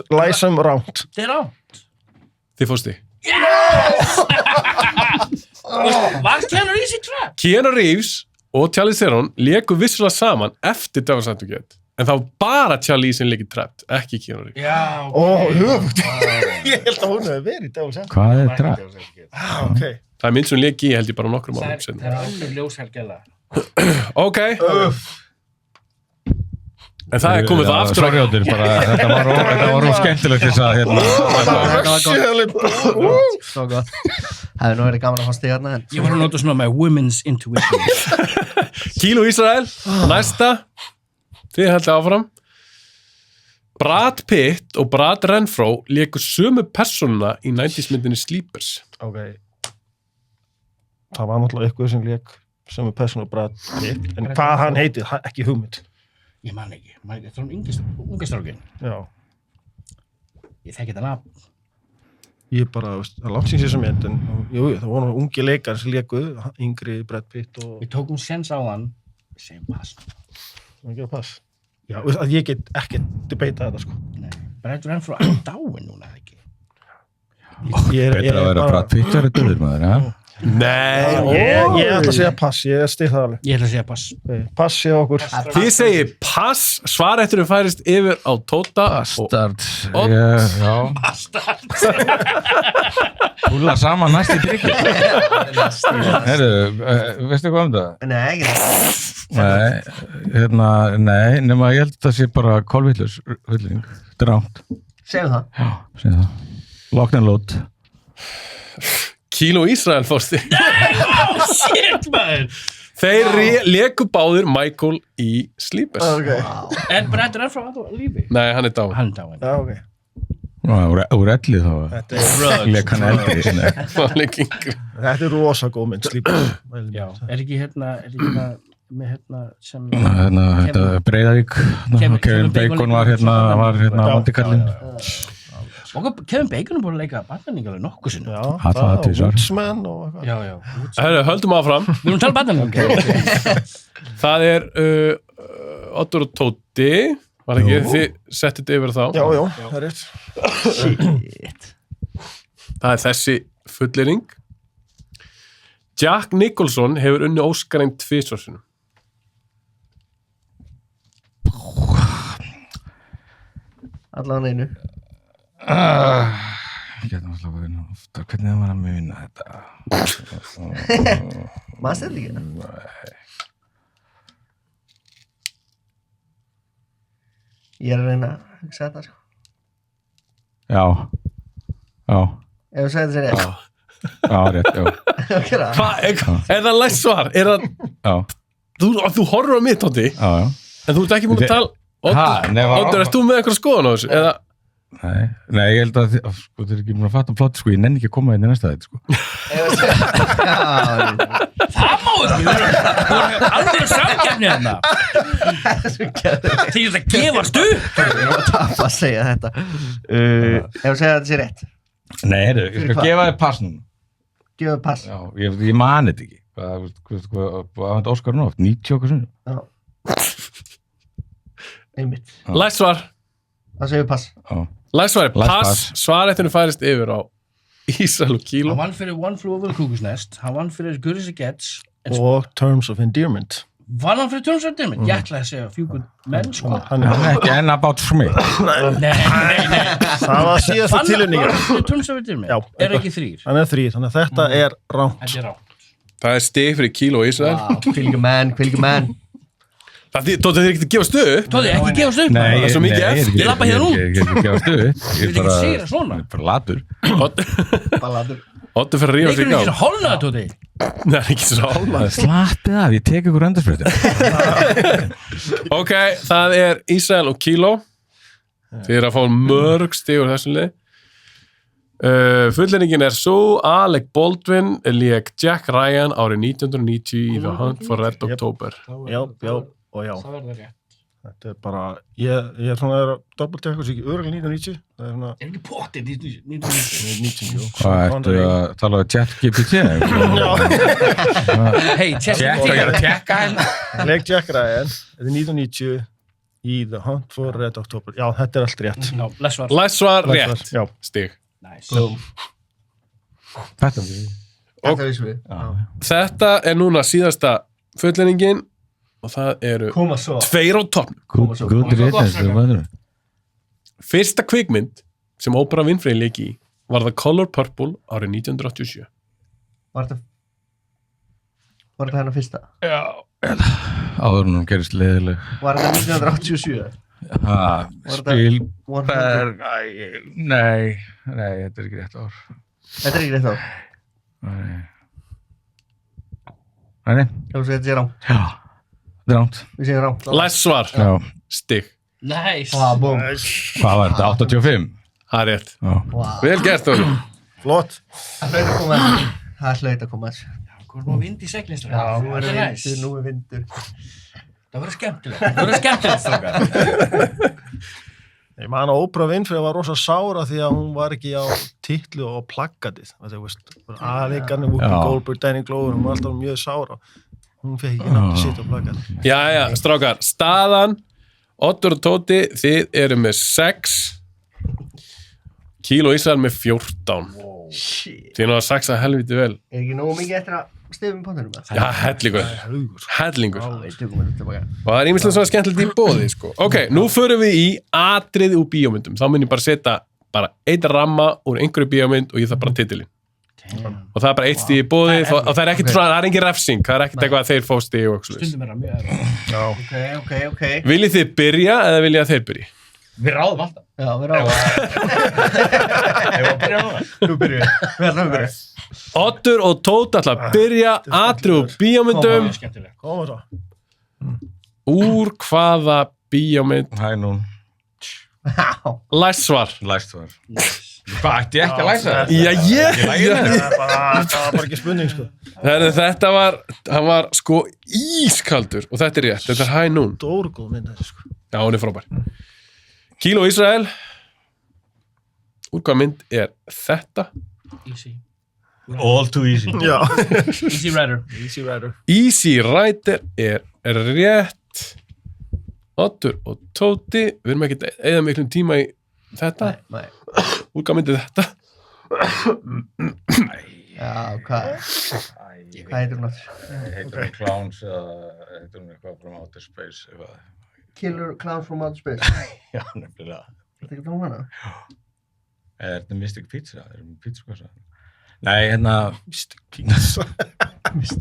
læsum rátt. Þetta er rátt. Þið fór stig. Var Keanu Reeves í Trapped? Keanu Reeves og Charlize Theron léku vissulega saman eftir Devil's Advocate. En það var bara Charlize sem leikið Trapped, ekki Keanu Reeves. Já. Ó, höfugt. Ég held að hún hefði verið í Devil's Advocate. Hvað er það? Ok. Það er mynd sem leik í, held ég bara nokkrum árum Það sinni. er önnur ljóshergela. Ok. En það er komið það aftur. Sorry áttir, bara, þetta var skemmtilegt þess að hérna. Svo gott. Hefði nú verið gaman að fá stig hérna. Ég var að nota svona my women's intuition. Kíló Ísrael, næsta. Þið heldur áfram. Brad Pitt og Brad Renfro léku sömu persónuna í 90s myndinni Sleepers. Ok. Það var náttúrulega eitthvað sem leik sem er persónu Brad Pitt, en hvað hann heitir, ekki hugmynd. Ég man ekki. Þetta er hún ungastrákin. Já. Ég þekki þetta nafn. Ég bara, það látt síns þessum mynd, en jú, það voru ungi leikar sem leikuð, yngri Brad Pitt og... Við tókum sens á hann. Við segjum pass. Það ekki að pass. Já, að ég get ekki debeita þetta, sko. Nei. Brad Renfro er dáin núna, eða ekki? Betra að vera Brad Pitt verið döður maður, ja? Nei. Ég ætla að segja pass, ég stið það alveg. Ég ætla að segja pass. Pass ég okkur. Þið segir pass, svarætturinn færist yfir á Tóta. Bastard. Og- Já. Bastard. Húla saman næst í byrki. Herru, veistu hvað það? Nei, ekki það. Nei, nei, nema ég held að það sé bara kolvillus hulling. Þetta er rátt. Segjum það. Já, segja það. Lock and load. Kíló Ísrael fórsti. Shit, maður. Þeir léku báðir Michael í Sleepers. Ok. Er Brad Renfro að lífi? Nei, hann er dáin. Hann er dáin. Já, ok. Úr elli þá. Þetta er Leik hann eldri. Hann er ekki yngri. Þetta er rosa góð mynd, slípa. Já. Er ekki hérna með hérna sem... Þetta Breiðavík. Kevin Bacon var vandikallinn. Og Kevin Bacon er búin að leika barnaningalega nokkuð sinni. Já, Það var tvisvar. Woodsman og eitthvað. Já. Herru, höldum áfram. Við erum að tala barnaningalega. Það er Oddur og Tóti. Var ekki, þið settið yfir þá. Já, það er rétt. Shit. Það er þessi fullyrðing. Jack Nicholson hefur unni Óskarinn 2 sinum. Allan einu. Ég get náttúrulega verið ofta, hvernig það var að muna þetta? Maður stæði ekki það. Ég er að reyna að hugsa þetta, sko. Já. Ef þú segir þetta sér rétt. Já, rétt, já. Ok, það. Hvað, er það læst svar? Er það, Já, þú horfur á mig, Tóti, já. en þú ert ekki búin að tala. Ha, nei, var- Oddur, ert þú með eitthvað skoðun á þessu? Eða, Nei, ég held að sko, þeir eru ekki múin að fatta plott, sko, ég nenni ekki að koma inn í næsta þetta, sko. Það má ekki vera alveg samkefni hérna. Þið að gefast upp. Ég var að tapa að segja þetta. Ef að segja þetta sé rétt. Nei, heyrðu, ég skal gefa þér pass núna. Gefa það pass. Já, ég mani þetta ekki. Hvað var Óskar nú oft? 90 okkar sinni? Já. Einmitt. Læsvar. Það segir pass. Já. Læsvar er pass. Pass. Svarréttinu færist yfir á Ísrael og Kíló. Hann vann fyrir One Flew Over the Cuckoo's Nest, hann vann fyrir Good as It Gets, Og Terms of Endearment. vann hann fyrir Terms of Endearment. Ég ætlaði að segja Few Good Men, sko. Hann Hann er ekki enn about me. Nei. Það var síðasta tilunningar. Vann Terms of Endearment, Já, er ekki 3. Hann er 3, þannig að þetta er ránt. Þetta er rátt. Það er stig fyrir Kíló og Ísrael. Kvilgu menn. Tóti þið ekki að gefa stuð? Tóði, ekki gefast upp. Það er svo mikið eftir. Ég labba hérna út. Ég er ekki að gefa stuð. Ég vil ekki segja það svona. Ég er bara latur. Balladur. Óttu fyrir að rífa sig Leikurinn á. er ekki svo hálnaði, Tóti. Það er ekki svo álmað. Slappið af, ég tek ykkur endurspyrtu. Ok, það er Ísrael og Kíló. Þið eru að fá mörg stig úr þessum lið. Fullerningin er svo Alec Baldwin lék Jack Ryan árið 1990 í The Hunt for Red October. Já, og já. Það verður rétt. Þetta er bara, ég er svona að doppeltekka svo ekki örugglega 1990. Það er svona Er ekki potið 1990? 1990. Hvað ertu að tala um ChatGPT? Hei, Ég er að tjekka henn. Leik Jack Ryan, þetta er 1990 í The Hunt for Red October. Já, þetta er allt rétt. Já, Læsvar. Læsvar rétt. Já. Stig. Nice. Þetta Þetta vissum við. Þetta er núna síðasta fullerningin og það eru Koma svo. 2 á toppnum. Good riddance. Fyrsta kvikmynd sem Oprah Winfrey lék í var The Color Purple árið 1987. Var þetta hennar fyrsta? Já. Áður en hún gerist leiðileg. Var þetta 1987? Spielberg. Nei, þetta er ekki rétt ár. Þetta er ekki rétt þá. Nei. Ef þú segir þetta sé rámt. Já, þetta er ránt. Við segjum rámt. Læsvar. Já. Stig. Nice. Búm. Hvað var þetta? 85? Það er rétt. Já. Vel gert, Þóri. Flott. Það hlaut að koma þessu. Það hlaut að koma þessu. Hvað er nú vind í seglistur? Nú er vindur. Það verður skemmtilegt. Þókar. Ég man að Oprah Winfrey var rosa sára því að hún var ekki á titlu og plaggatið. Það er, veist, aðleikarnir, Whoopi Goldberg, Danny Glover, hún var alltaf mjög sára. Hún fekk ekki nátt að sitja á plaggatið. Jæja, strákar, staðan Oddur og Tóti, þið eru með 6 Kíló og Ísrael með 14. Shit. Þið náðu að saxa helviti vel. Er ekki nógu mikið eftir að stifum pottunum það? Já, hellingur. Við tökum þetta tilbaka. Og það er ýmislegt svona skemmtilegt í boði, sko. Ok, nú förum við í atriði úr bíómyndum. Þá mun ég bara setja bara einn ramma úr einhverju bíómynd og ég þarf bara titilinn. Og það er bara eitt stíð í boði og það er ekkert svona, það er engin refsing. Það er ekkert eitthvað að þeir fá stíð og eitthvað. Stundum er það mjög erfitt. Ok. Viljið þið byrja eða viljið að þeir byrja? Við ráðum alltaf. Já, við ráðum. Nú byrjum við. Við ætlum að byrja. Oddur og Tóti ætla að byrja atriði úr bíómyndum. Mjög skemmtilegt. Koma svo. Úr hvaða bíómynd? Hæ nú. Læsvar. Læsvar. Hvað, ætti ég ekki að læsa það? Já, ég. Það var bara ekki spurning, sko. Þetta var, hann var sko ískaldur og þetta er rétt. Þetta er High Noon. Stórgóð mynd þessi, sko. Já, hún er frábær. Kíló og Ísrael. Úr hvaða mynd er þetta? Easy. All too easy. Já. Easy Rider. Easy Rider. Easy Rider er rétt. Oddur og Tóti. Við erum ekki að eyða miklum tíma í þetta. Nei. Úr hvaða mynd er þetta? Já, hvað heitir hún aftur? Heitir hún Clowns eða heitir hún eitthvað from Outer Space eitthvað? Killer Clowns from Outer Space. Já, nefnilega. Þetta ekki um hana? Er þetta Mystic Pizza? Er þetta pizza? Nei, hérna... Mystic Pizza. Mr.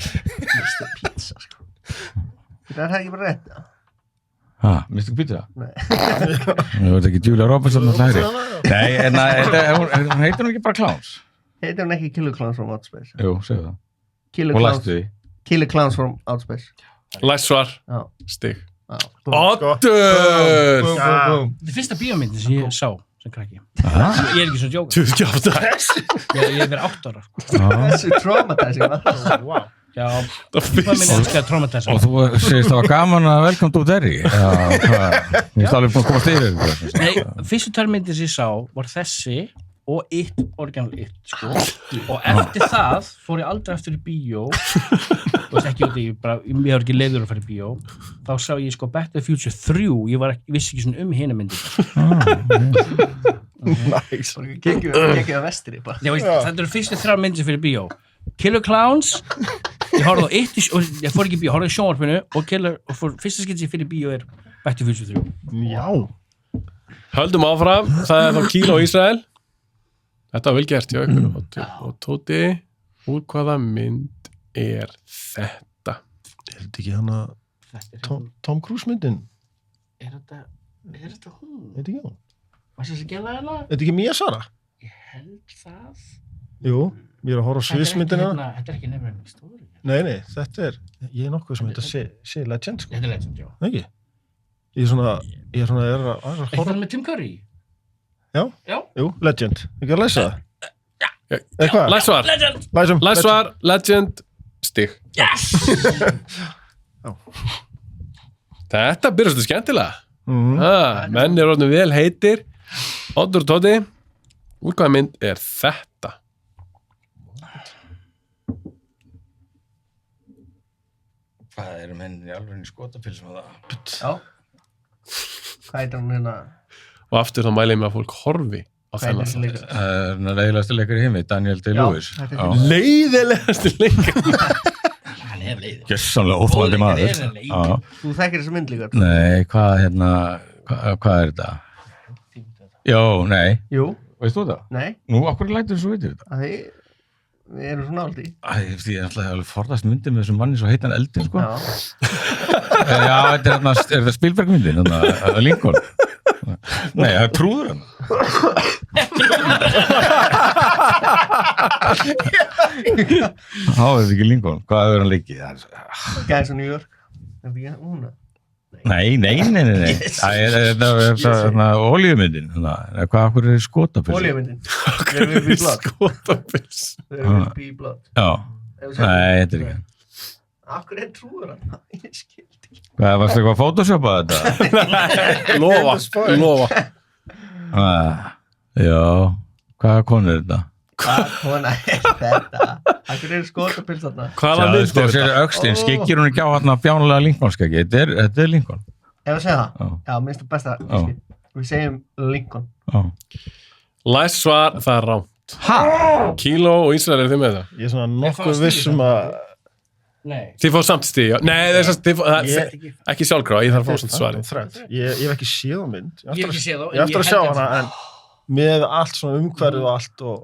Pizza, sko. Það er ekki bara rétt, já. Mystic Pizza? Nei. Það var ekki Julia Robertson og hlæri. Nei, hún heitir hún ekki bara Clowns? Heitir hún ekki Killer Clowns from Outer Space? Jú, segðu það. Killer Og Clowns. læstu því. Killer Clowns from Outer Space. Læsvar. Já. Stig. Já. Oddur! Búm. Þetta er fyrsta bíómyndin sem ég sá. sem krakki. Ég ekki svo djóka. 28. Ég verið 8 ára. Þessi traumatizing Wow. Já, hvað minn elskaði traumatizing. Og þú segist það var gaman að Welcome to Derry. Já, hvað? Ég er alveg búin að komast yfir. Nei, fyrstu tvær sem ég sá var þessi og It, original It, sko. Og eftir það fór ég aldrei eftir í bíó. Þú veist ekki út í, ég var ekki leiður að fara í bíó. Þá sá ég sko Back to the Future 3, ég vissi ekki svona hina myndir. Nice. Gekki að vestri bara. Þetta eru fyrstu 3 myndir fyrir bíó. Killer Clowns, ég horfði á It, ég fór ekki í bíó, horfði á sjónvarpinu og fyrsta skipti sem fyrir bíó Back to the Future 3. Já. Höldum áfram, það þá Kíló Ísrael. Þetta var vel gert hjá ykkur. Og Tóti, úr hvaða mynd þetta? Þetta ekki hana Tom Cruise myndin? Er þetta hún? Þetta ekki hún? Varst þessi gæla hérna? Þetta ekki Mia Sara? Ég held það. Jú, ég er að horfa á sviðsmyndina. Þetta er ekki nefnir en stóri. Nei, þetta ég er nokkuð sem þetta sé Legend, sko. Þetta er Legend, já. Ekki? Ég er að horfa. Eitthvað með Tim Curry? Já? Jú, Legend. Ekki að læsa það? Eitthvað? Læsvar. Legend! Læsvar, Legend, stig. Yes! Þetta byrjar svolítið skemmtilega. Menn er orðin vel heitir. Oddur og Tóti, úr hvaða mynd þetta? Hvað eru menn í alveg í skotapilsum að það? Já. Hvað heitir hún hérna? Og aftur þá mæli ég með að fólk horfi á Hvað heitir þennan. þessi leikur? Það er leiðilegasti leikur í heimi, Daniel Day-Lewis. þetta er Leiðilegasti leikur. Hann er leiður. Gjössamlega óþólandi maður. Hann er leiður. Já. Þú þekkir þessi mynd líka? Nei, hvað er þetta? Jó, nei. Jú, Veist þú það? nei, Nú, okkur lætur svo veitir þetta? að því við erum svona áldi. Ég ætla að forðast myndir með þessum manni svo heitan eldin, sko. Já, Já, er þetta Spielberg-myndin, Lincoln? Nei, það er trúður hann. Þá er þetta ekki Lincoln. Hvað er hann leikið? Guys of New York. Er þetta ekki hún? Nei. Það er olíumyndin. Hvað er skotapilsi? Olíumyndin. There will be blood. Skotapils. There will be blood. Já, nei, þetta er ekki. Akkur er trúður hann? Ég skildi ekki. Hvað, varstu eitthvað að photoshopa þetta? Lofa. Já, hvaða konu er þetta? Hvað kona er þetta? Akkur er skotapils þarna? Hvaða Já, mynd sko, þetta? sér öxtin, skikkir hún ekki á hérna bjánulega Lincoln-skeggi. Þetta er Lincoln. Ef að segja það? Já. Já, minnst það besta. Já. Við segjum Lincoln. Já. Læsvar, það er rámt. Kíló og Ísrael eru þið með það? Ég er svona nokkuð vissum að Nei. Þið fóðu samt stig, já. Nei, ekki sjálfkrafa, ég þarf að fá samt svarið. Ég hef ekki séð á mynd. Ég hef ekki séð þá. Ég eftir að sjá hana, en með allt svona umhverfið og allt og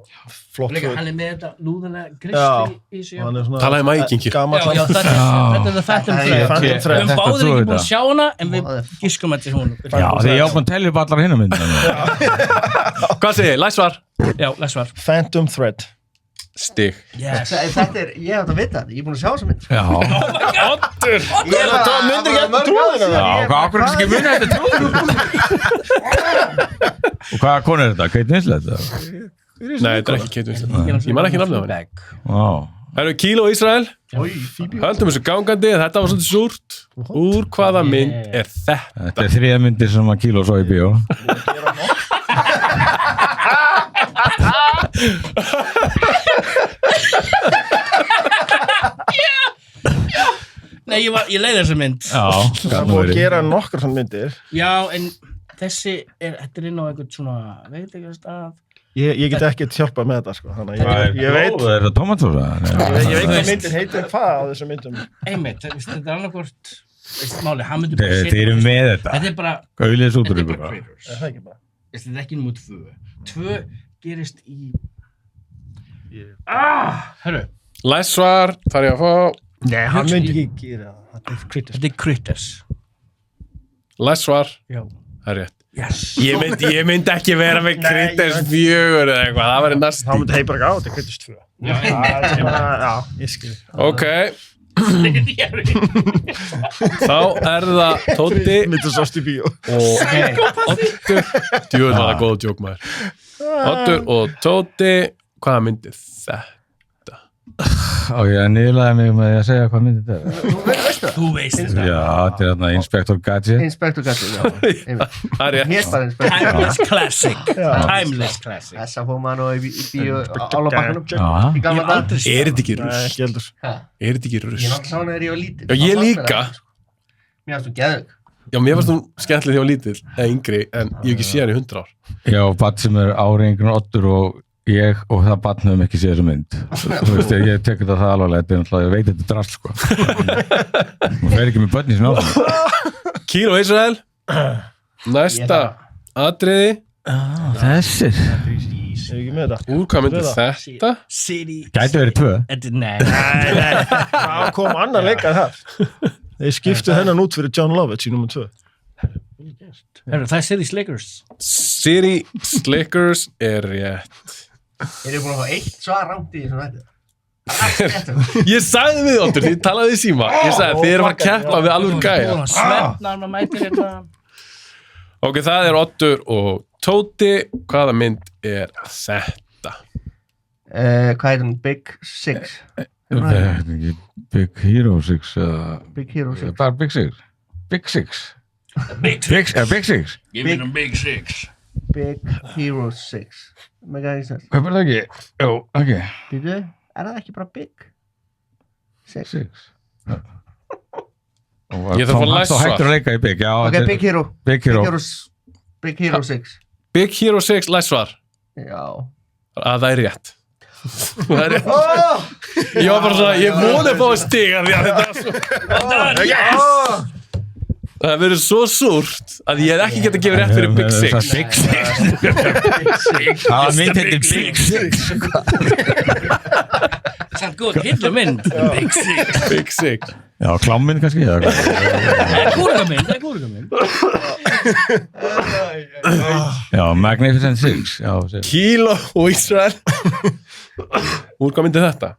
flott. Líka, hann er með þetta lúðuna gristi í sig. hann er svona Talaði mækingir. Já, þetta er það Phantom Thread. Phantom Thread. Við höfum báðir Þetta ekki þú búin að sjá hana, en við giskum eftir hún. Já, því ég ákvæm að telja upp allar hinna myndina. Hvað segir þið? Læsvar? Já, læsvar. Phantom Thread. Stig. Yes. Þetta er, ég hef þetta að vita þetta. Ég er búin að sjá þessa mynd. Já, Oddur! Ég er það myndir ekki eftir trúðina. já, hvað okkur ekki muni þetta trúður? Og hvaða konu er þetta? Kate Winslet? Nei, þetta er ekki Kate Winslet. Ég man ekki nafnið á henni. Já. Það eru Kíló og Ísrael. Höldum þessu gangandi, þetta var svolítið súrt. Úr hvaða mynd þetta? Þetta er 3 myndir sem að Kíló svo í bíó. Nei, ég leiði þessa mynd. Já, Það má gera nokkar svona myndir. Já, en þetta er inn á einhvern svona, veit ekki að stað. Ég get ekki hjálpað með þetta, sko. Þannig Hvað að ég veit blóð? Er það tomatósa? ég veit hvað myndir heitir hvað á þessum myndum. Einmitt, þetta er annarkvort, máli, hann myndi bara Þeir eru með þetta. Þetta er bara, Gauðliðs út úr þetta er ykkur. bara Critters. Er það ekki bara? Þetta er ekki nummer 2. 2 gerist í... Hörru, Læsvar, þarf ég að fá. Nei, hann myndi ekki gera það. Þetta er Critters. þetta er Critters. Læsvar, Já. það er rétt. Yes. Ég myndi ekki vera með Critters 4 eða eitthvað, það væri næst. Þá myndi heið bara ekki á, þetta er Critters 2. Já, ég skil. Ok, Þá er það Tóti Mitt að sást í bíó. og Oddur. Djúvel var það góð djók maður. Oddur og Tóti, hvaða myndi þetta? Á ég að niðurlega mig með að segja hvað myndið þetta er. Þú veistu það? Þú veist það. Já, þetta er þarna Inspector Gadget. Inspector Gadget, já. einmitt. Það er rétt. Hér bara Inspector. Timeless classic. Timeless classic. Þessa fór maður nú í bíó á Álabakkanum. Já, Í gamla dag. Er þetta ekki Nei, rusl? ekki heldur. Ha, Er þetta ekki Ég er rusl? náttúrulega svona þegar ég var lítill. Já, ég líka. Mér fannst þú geðug. Já, mér varst hún skemmtileg þegar ég var lítill, eða yngri, en ég hef ekki séð hann í 100 ár. já, barn sem er áringur Oddur og ég og það barn höfum ekki séð þessa mynd. Þú veist, ég tekur þetta alvarlega, þetta er náttúrulega, ég veit þetta er drast, sko. Hún fer ekki með börni sem áfram. Kíló Ísrael. Næsta atriði. Þessir. Er ekki með þetta? Úr hvað myndi þetta? City. Gæti verið 2. Nei. Það kom annar leikar þar. Þeir skiptu hennan út fyrir John Lovitz í nummer 2. Herru, það er City Slickers. City Slickers er rétt. Er ég búin að fá eitt svar rámt í þessum þetta? Ég sagði við Oddur, því ég talaði í síma. Ég sagði, þið erum að keppa við alveg gæja. Svefnar maður mætir hérna. Ok, það er Oddur og Tóti. Hvaða mynd er þetta? Hvað heitir hún? Big Six? Big Hero 6 eða... Big Hero 6. Bara Big 6. Big 6. Big Big 6. Give me them Big Six. Big Hero 6. Mega ekki sens. Hvað er það ekki? Jó, ok. Býtu, er það ekki bara Big 6? 6. Ég þarf að læsa Þá hættur að leika í Big, já. Ok, Big Hero. Big Hero. Big Hero 6. Big Hero 6, læsvar. Já. Það er rétt. Það er rétt. Ég var bara svona, ég voni að fá að stiga því að þetta er svo... Yes! Það verður svo súrt að ég hef ekki getað að gefa rétt fyrir Big 6. Big 6. Það mynd heitir Big 6. Samt góð, hitla mynd. Big Six. Big 6. Já, kláminn kannski. Það er kúrugamind. Já, Magnificent 6. Já, Kíló og Ísrael. Úr hvað myndi þetta?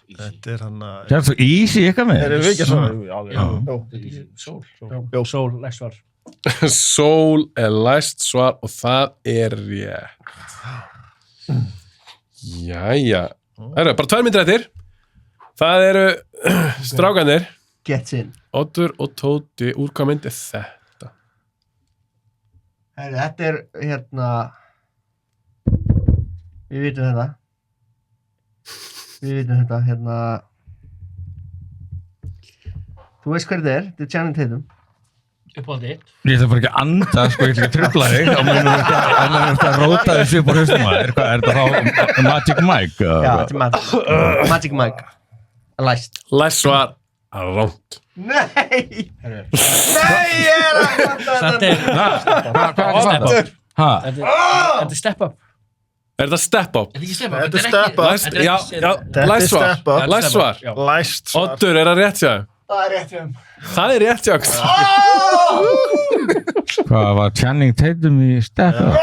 Þetta er hann að... Kjærst þú easy eitthvað með? Erum við ekki svona? Sól. Sól, læsvar. Sól er læst svar og það er rétt. Jæja. Það eru bara 2 myndir eftir. Það eru strákanir. Gets in. Oddur og Tóti. Úr hvað myndi þetta? Þetta er hérna... Við vitum þetta. Hérna... Þú veist hver þetta er? Þetta er Channing Tatum. Uppáldið. Ég ætla bara ekki að anda, sko, ég ætla ekki að trufla þig. Þá munum við að róta þessu upp á haustum að. Er þetta þá Magic Mike? Já, þetta er Magic Mike. Læst. Læst svar. Ránt. Nei! Nei, ég er að fatta þetta. Þetta er Step Up. Er þetta Step Up? Þetta er ekki Step Up. Þetta er Step Up. Læst, já, Þetta er læst svar. Step Up. Læst svar. Læst svar. Oddur, er það rétt hjá? Það er rétt hjá þeim. Það er rétt hjá. Hvað var Channing Tatum í Step Up?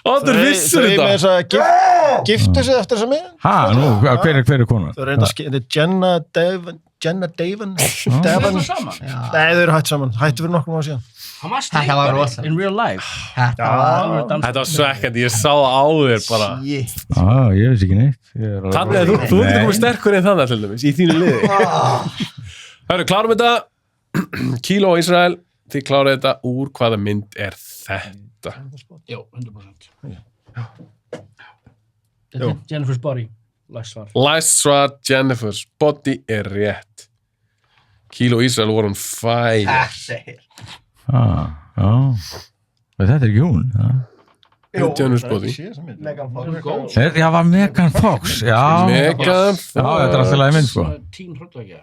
Oddur, vissur Þau með þetta? þess að giftu sig eftir þessa mynd. Hæ, nú, hver er konan? Þau reynda að þetta er Jenna Davin. Það er saman. Nei, þau eru hætt saman. Hættu fyrir nokkrum ára síðan. Hann var Þetta var rosa. streikari in real life. Þetta var... Þetta var svekkandi, ég sá það áður bara. Shit. Ég veist ekki neitt. Þannig að þú getur komið sterkur en þannig til dæmis, í þínu liði. Hörru, klárum þetta. Kíló og Ísrael, þið kláruðu þetta. Úr hvaða mynd er þetta? Jó, 100%. Þetta er Jennifer's Body. Læst svar. Læst svar, Jennifer's Body er rétt. Kíló og Ísrael voru on fire. Segir. Já. Þetta er ekki hún. Jennifer's Body. Megan Fox. Já, var Megan Fox. Já, Megan Já, þetta er alltaf lagi mynd, sko. Teen hrottvækja.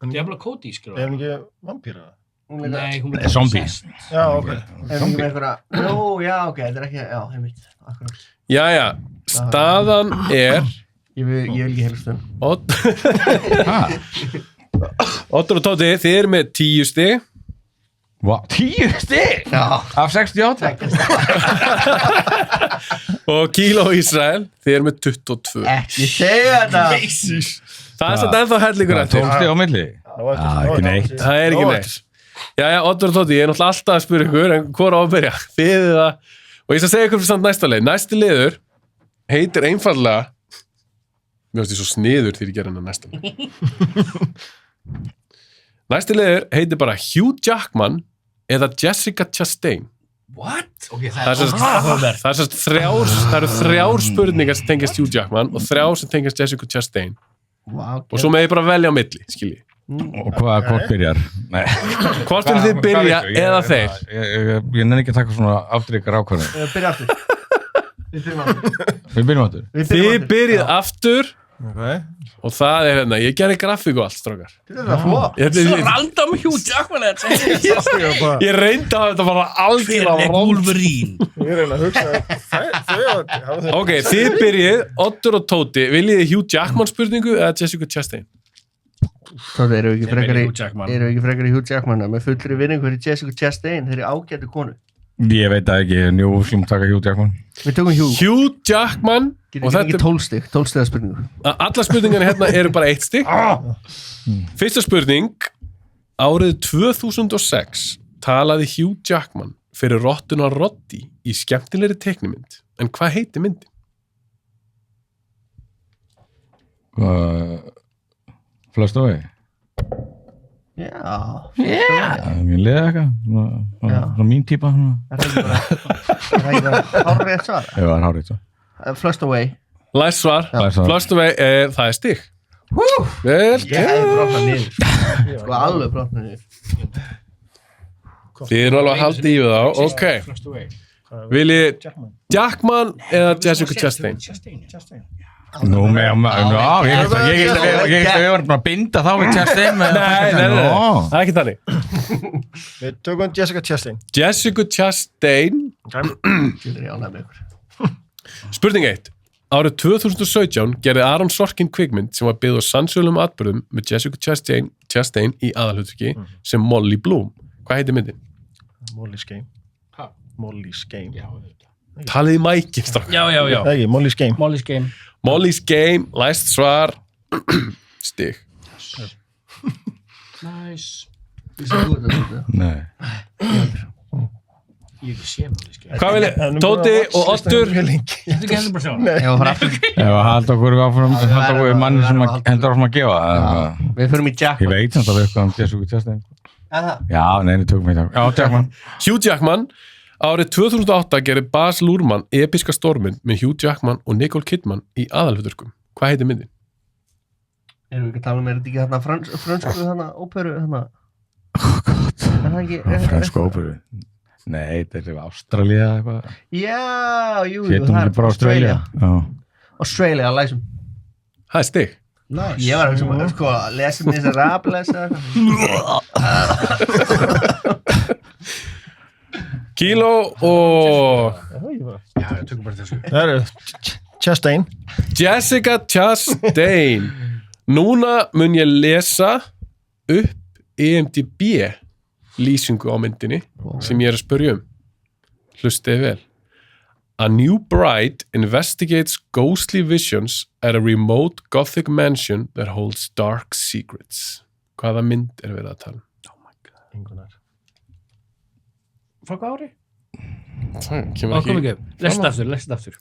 Diablo Cody Er skrifa. hún ekki vampíra? Nei, hún Nei, zombie. Já, ok. Er hún ekki með einhverja... Nú, já, ok, þetta er ekki... Já, heimilt. Akkurat. Jæja, staðan er Ég vil ekki heilast um. Oddur og Tóti, þið eru með 10 stig. Vá, 10 stig af 68. Og Kíló Ísrael, þið erum með 22. Ekki segja þetta. Það er samt ennþá hellingur eftir. 12 stig á milli. Ekki neitt. Það er ekki neitt. Jæja, Oddur og Tóti, ég er náttúrulega alltaf að spyrja ykkur, en hvor á að byrja? Þið það. Og ég skal segja ykkur fyrir samt næsta leið. Næsti liður heitir einfallega, mér finnst ég svo sniður þegar ég gera hennar næsta leið. Næsti liður heitir bara Hugh Jackman eða Jessica Chastain. What? Okay, Það eru þrjár spurningar sem tengjast Hugh Jackman og 3 sem tengjast Jessica Chastain. Wow, Og svo með ég bara velja á milli, skilji. Og hvort byrjar? Nei. Hvort vil þið byrja eða þeir? Ég nenni ekki að taka svona afdrykar ákvæðin. Byrja aftur. Við byrjum aftur. Þið byrjið aftur Okay. og það er hérna, ég gerði grafík og allt, strákar. Þetta er flott. Svo random Hugh Jackman Ég reyndi að þetta bara algjörlega Wolverine Ég er eiginlega að hugsa Ok, þið byrjið, Oddur og Tóti, viljið þið Hugh Jackman spurningu eða Jessica Chastain? Það eru ekki frekar Hugh Jackman. í Hugh Jackman með fullri vinningu fyrir Jessica Chastain, þeir eru ágætu konu. Ég veit það ekki, njú, sem taka Hugh Jackman. Við tökum Hugh. Hugh Jackman og Getur ekki þetta 12 stiga spurningu. alla spurningarnir hérna eru bara 1 stig. Fyrsta spurning, árið 2006 talaði Hugh Jackman fyrir rottuna Roddy í skemmtilegri teiknimynd, en hvað heiti myndin? Flest Away. Já. Mér leiði eitthvað, svona mín típa. Það er ekki bara hárrétt svar. Ég var hárið svo. Flust Away. Læst svar, Flust Away, það er stig. Vel, Ég hefði brotnað niður. Sko alveg brotnað niður. þið eru alveg að halda í við þá, ok. Viljið Jackman eða Jessica Chastain? Nú, ég var bara að binda þá við Chastain. Nei, það er ekki þannig. Við tökum Jessica Chastain. Jessica Chastain, Þetta er ánægð með ykkur. spurning 1. Árið 2017 gerði Aaron Sorkin kvikmynd sem var byggð á sannsögulegum atburðum með Jessica Chastain í aðalhlutverki sem Molly Bloom. Hvað heitir myndin? Molly's Game. Molly's Game. Talið í mækin, strákar. Já Það ekki, Molly's Game. Molly's Game Molly's Game, læst svar, stig. Nice Ég sé þú þetta. Nei. Ég ekki sé Molly's Game Hvað viljið? Tóti og Oddur? Þetta ekki hendur bara sjá Já, fara aftur. Ef að halda okkur við manni sem hendur áfram að gefa. Við förum í Ég Jackman. veit samt að við eitthvað Jessica Chastain. Já, nei, við tökum þetta. Já, Jackman. Hugh Jackman. Árið 2008 gerði Baz Luhrmann episka stórmynd með Hugh Jackman og Nicole Kidman í aðalhlutverkum. Hvað heitir myndin? Erum við ekki að tala er þetta ekki þarna frönsku þarna óperu þarna? Gott. Er það ekki? Frönsku óperu. Nei, þetta er Ástralía eða eitthvað. Já, jú, Hétum ekki bara Ástralía. Australia, læsum. Það er stig. Nice Ég var að hugsa sko, lesum þess að rablesa Kíló og Já, ég tökum bara þessu Það eru Chastain. Jessica Chastain. Núna mun ég lesa upp IMDb lýsingu á myndinni sem ég er að spyrja um. Hlustiði vel. A new bride investigates ghostly visions at a remote gothic mansion that holds dark secrets. Hvaða mynd er verið að tala? Engunar. Frá hvað ári? Það kemur Kom ekki. ekki, lest aftur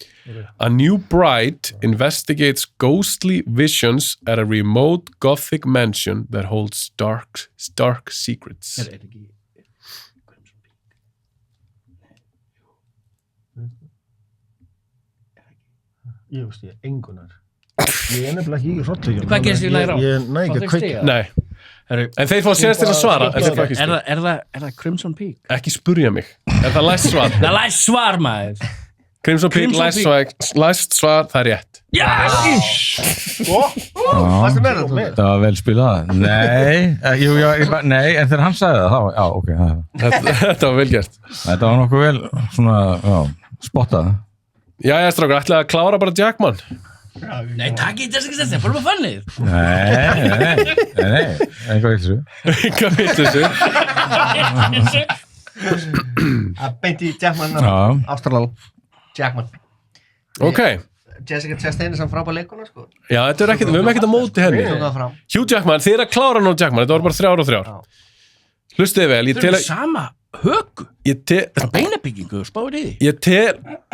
A new bride investigates ghostly visions at a remote gothic mansion that holds dark secrets. Er ekki Ég veist ég, engunar. Ég er nefnilega ekki í hrollvíkjum. Hvað gerist í nær á? Ég næ ekki að kveikja. Nei, en þeir fá sérst til að svara. En þeir fá ekki spyrja. Er það Crimson Peak? Ekki spurja mig. Er það læst svar? Það læst svar maður Crimson Peak, læst svar, það er rétt. Varstu með það? Það var vel spilað. Nei, en þegar hann sagði það, þá, já, ok. Þetta var vel gert. Þetta var nokkuð vel, svona, já, spottað. Jæja, strákar, ætlaði að klára bara Jackman. Nei, takk í Jessica Chastain, fórum að fannið. Nei, eitthvað viltu. Hvað veistu þessu? Að beinti Jackman, Já. Ástralal Jackman. Ok, Jessica Chastain er samt frábær leikona, sko. já, þetta er ekkert, við höfum ekkert á móti henni. Við tókum það fram. Hugh Jackman, þið að klára nú Jackman, þetta voru bara 3 og 3. Já. Hlustiði vel, Þau eru sama högu, beinabyggingu, spáir í því.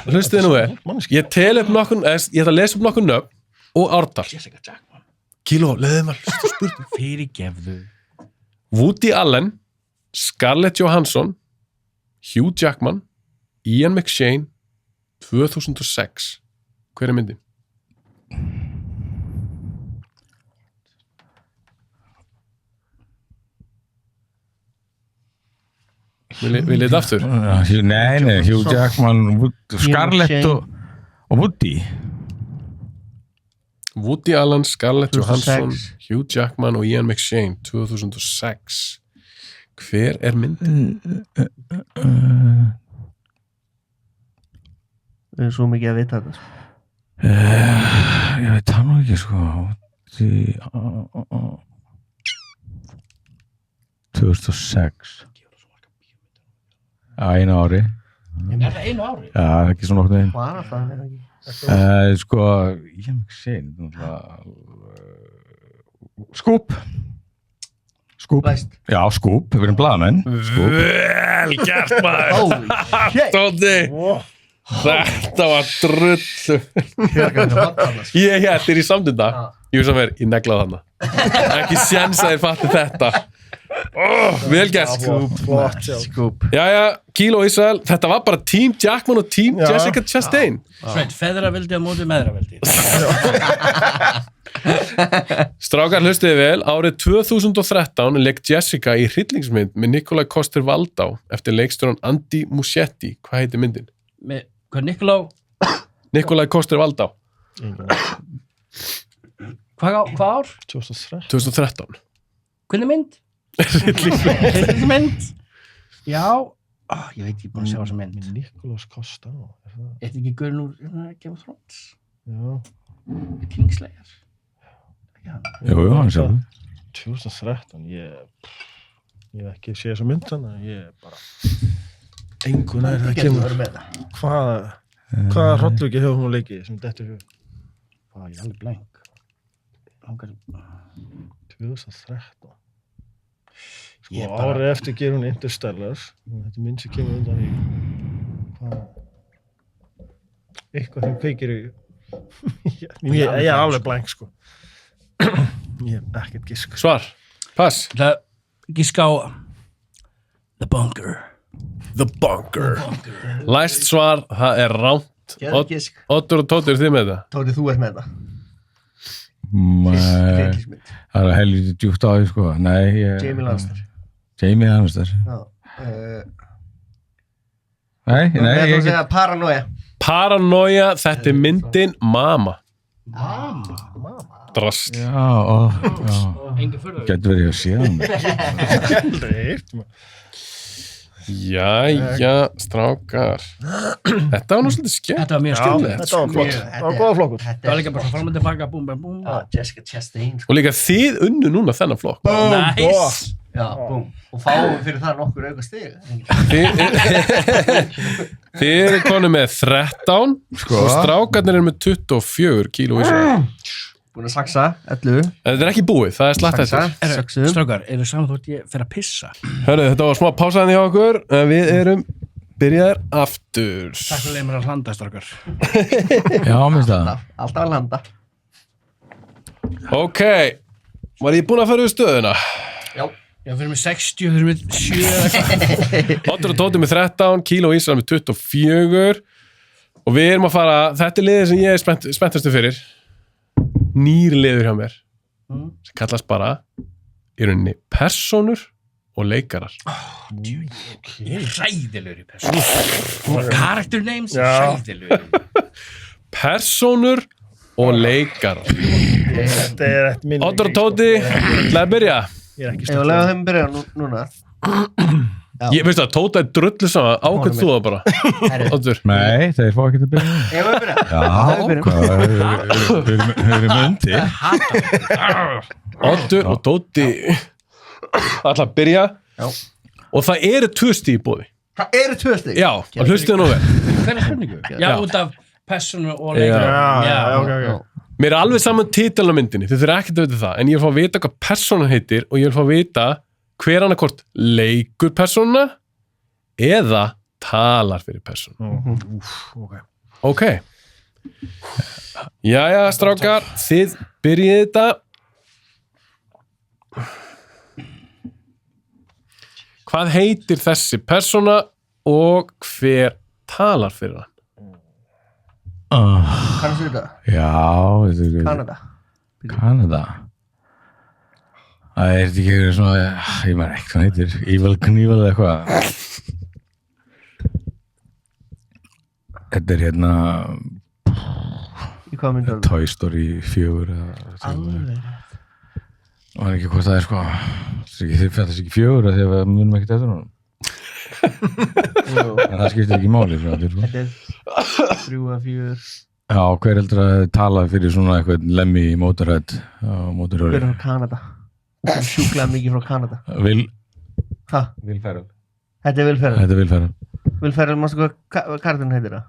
Hlustiði nú vel, ég tel upp nokkur, ég ætla að lesa upp nokkur nöfn og ártal. Jessica Jackman. Kíló, leiðið maður, spurning. Fyrirgefðu. Woody Allen, Scarlett Johansson, Hugh Jackman, Ian McShane, 2006. Hver er myndin? Við leita aftur. Nei, Hugh Jackman, Scarlett og Woody. Woody Allen, Scarlett 2006. Johansson, Hugh Jackman og Ian McShane, 2006. Hver er myndin? Við erum svo mikið að vita þetta, sko. Ég veit það nú ekki, sko. 2006. Já, einu ári. Er það einu ári? Já, ekki svona okkur neginn. Var það, er það ekki? Sko, ég hef ekki segið, Skúp. Læst. Já, Skúp, við erum blaðamenn. Skúp. Vel gert maður. Holy shit. Tóti. Þetta var drullu. Ég hér í samtunda. Ég veist að mér, ég neglaði þarna. Ekki séns að ég fatti þetta. Vel gert. Flott, já. Skúp. Jæja, Kíló Ísrael, þetta var bara Team Jackman og Team Já. Jessica Chastain. Sveit, feðraveldi á móti meðraveldi. Strákar, hlustiði vel, árið 2013 leik Jessica í hryllingsmynd með Nikolaj Coster-Waldau eftir leikstjóran Andy Muschietti. Hvað heitir myndin? Hvað Nikolá? Nikolaj Coster-Waldau. Hvað ár? 2003. 2013. Hvernig mynd? Hryllingsmynd? Já. Ég veit, ég er búin að sjá þessa mynd. Nicholas Costa. Þetta ekki Guðrún úr Game of Thrones? Já. Kingslayer? Jú, hann sjálf. 2013, ég hef ekki séð þessa mynd þannig að ég bara engun er það kemur. Hvaða hrollauki hefur hún leikið sem dettur hug? Ég er alveg blank. 2013. Sko, árið eftir gerir hún Interstellar. Þetta er mynd sem kemur undan í eitthvað sem kveikir í ég er alveg blank, sko. Ég hef ekkert gisk. Svar. Pass. Það gíska á The Bunker. The Bunker. Læst svar, það er ránt. Geðgisk. Oddur og Tóti, eru þið með þetta? Tóti, þú ert með þetta. Hryllingsmynd. Það er helviti djúpt á því, sko. Nei, Jamie Lannister. Jamie Lannister. Já. Nei, Ég ætla að ég segja Paranoia. Paranoia, þetta er myndin Mama. Drast. Já, Engi furðu. getur verið að sé hann. Aldrei heyrt, maður. Jæja, strákar. Þetta var nú svolítið skemmt. Þetta var mjög Já, skemmtilegt. þetta var flott. Það var góða flokkur. Það var líka bara svo fram og tilbaka, búm, búm, búm. Já, Jessica Chastain, sko. Og líka þið unnu núna þennan flokk. Nice. Já, búm. Og fáum fyrir það nokkur auka stig. Þið eru konu með 13 og strákarnir eru með 24 kíló í sig. Búin að saksa, 11. En þetta er ekki búið, það er slatt eftir. Saksum. Strákar, eru saman þótt ég fer að pissa? Hörru, þetta var smá pásaðan hjá okkur, en við erum byrjaðir aftur. Takk fyrir mér að hlanda, strákar. Já, minnst það. Alltaf að landa. Ok, var ég búinn að fara við stöðuna? Já. Já, fyrir mig 60, fyrir mig 7 eða eitthvað. Oddur og Tóti með 13, Kíló Ísrael með 24 og við erum að fara, þetta er liðið sem ég er spenntastu fyrir, nýr liður hjá mér sem kallast bara í rauninni persónur og leikarar. Ég er ræðilegur í persónu. Character names, Já. ræðilegur. Persónur og leikarar. Þetta er eitt minn. Oddur og Tóti, ætlaði að byrja. Ég er ekki Ég var að lega þeim byrja núna. Ég veist að Tóta drullu saman, ákveð þú það bara. Oddur. Nei, þeir fá ekki að byrja. Ef við byrja. Já, við erum undir. Oddur og Tóti ætla að byrja. Já. Og það eru 2 stig í boði. Það eru 2 stig? Já, og hlustuðu nú vel. Hver er spurningu? Já, út af persónu og leikari. Já, ok. Mér er alveg saman titilin á myndinni, þið þurfa ekkert að vita það, en ég vil fá að vita hvað persónan heitir og ég vil fá að vita hver annarkvort leikur persónuna eða talar fyrir persónu. Ok. Jæja, strákar, þið byrjið þetta. Hvað heitir þessi persóna og hver talar fyrir hann? Kannast þetta? Já, Kanada. Það er ekki svona, ég maður ekki hvað heitir, Evil Knievel eða eitthvað. Þetta er hérna Í hvað myndi það? Toy Story 4 Alveg. Og hann ekki hvað það er sko. Þið fættast ekki 4 þegar við munum ekkert eftir honum. En það skiptir ekki máli sko. Þetta er 3-4. Já, hver heldur að tala fyrir svona eitthvað lemmi í Motorhead á Motorhead? Hver er frá Kanada? Það er sjúklega mikið frá Kanada. Will Þetta Ferrell. er Will Ferrell. Þetta er Will Ferrell. Will Ferrell, mástu hvað kartun heitir það?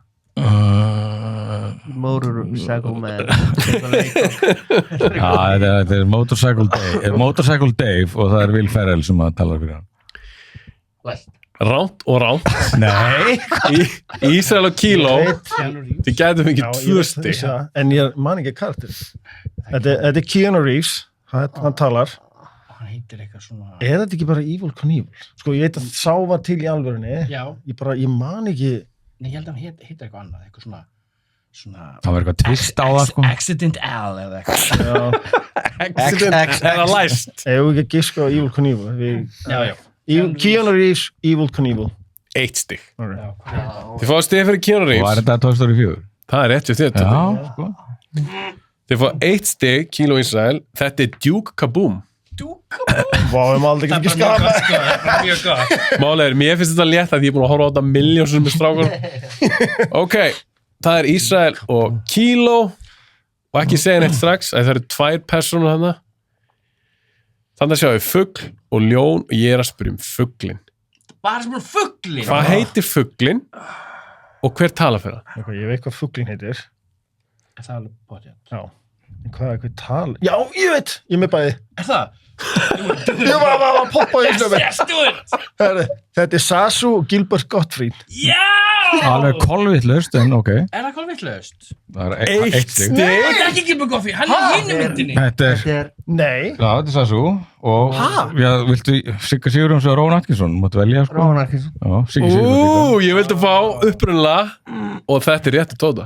Motorcycle Man. Já, þetta er Motorcycle Dave og það er Will Ferrell sem að tala fyrir hann. Ránt og ránt. Nei. Ísrael og Kíló. Þið gætum ekki 2 stig. En ég man ekki karakter. Þetta er Keanu Reeves, hann talar. Hann heitir eitthvað svona... Er þetta ekki bara Evil Knievel? Sko, ég veit að sá var til í alvörunni. Já. Ég man ekki... Nei, ég held að hann heitir eitthvað annað, eitthvað svona... Það var eitthvað twist á það sko. Accident Al eða eitthvað. Accident eða læst. Ef við ekki giska á Evil Knievel. Já. Keanu Reeves, Evil Knievel. 1 stig. Okay. Þið fáið stig fyrir Keanu Og Reeves. var þetta Toy Story 4? Það er rétt við þér. Já, sko. Þið fáið 1 stig, Kíló Ísrael. Þetta er Duke Kaboom. Vá, við máldum ekki skapa. Það er mjög gott. Málega er, mér finnst þetta létt að ég er búin að horfa á þetta miljónsum með strákur. Ok, það er Ísrael og Kíló. Og ekki segja neitt strax, að það eru 2 persónur þarna. Þannig að sjáum við fugl og ljón og ég er að spyrja fuglin. Hvað er sem er fuglin? Hvað heitir fuglin og hver talar fyrir hann? Ok, ég veit hvað fuglin heitir. Það er alveg potið. Já. En hvað tala? Já, ég veit! Ég með bæði. Er það? Ég var að poppa í snöfum. Yes, do it! Þetta er Sasu og Gilbert Gottfried. Já! Alveg kolvitlaust, en ok. Er það kolvitlaust? Það er 1 stig. Nei, það er ekki Gilbert Gottfried, hann er hinn myndinni. Þetta er... Nei. Já, þetta er Sasu. Og... Já, viltu Sigga Sigurjóns og Róan Atkinson? Máttu velja, sko. Róan Atkinson. Já, Sigga Sigurjóns. Ég vildi fá upprunlega og þetta er rétt að tóta.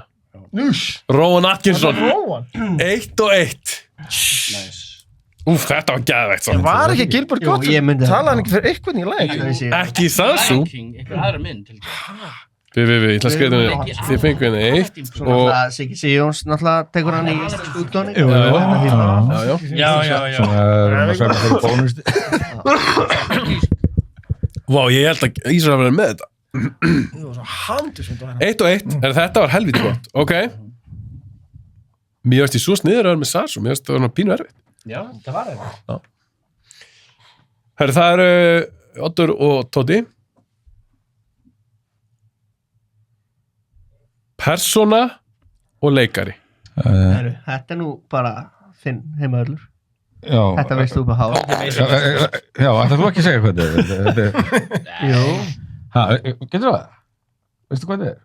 Róan Atkinson. 1 og 1. Nice. Þetta var geðveikt svo. Var ekki Gilbert Gottfried? Talaði hann ekki fyrir eitthvað í læg? Ekki í Sasu. Eitthvað aðra mynd. Við, ég ætla að skreita henni. Þið fengu henni 1 og... Siggi Sigjóns náttúrulega tekur hann í útgáni. Já. Svona fyrir bónus. Vá, ég held að Ísrael verði með þetta. 1 og 1, en þetta var helviti gott. Ok. Mér veist ég svo sniður að vera með Sasu. Mér veist það var pínu erfitt. Já, það var það. Herri, það eru Oddur og Tóti. Persóna og leikari. Þetta er nú bara þinn heimaðurlur. Þetta veistu upp að hafa. Já, ætlar þú ekki að segja hvað þetta er? Jú. Getur það? Veistu hvað þetta er?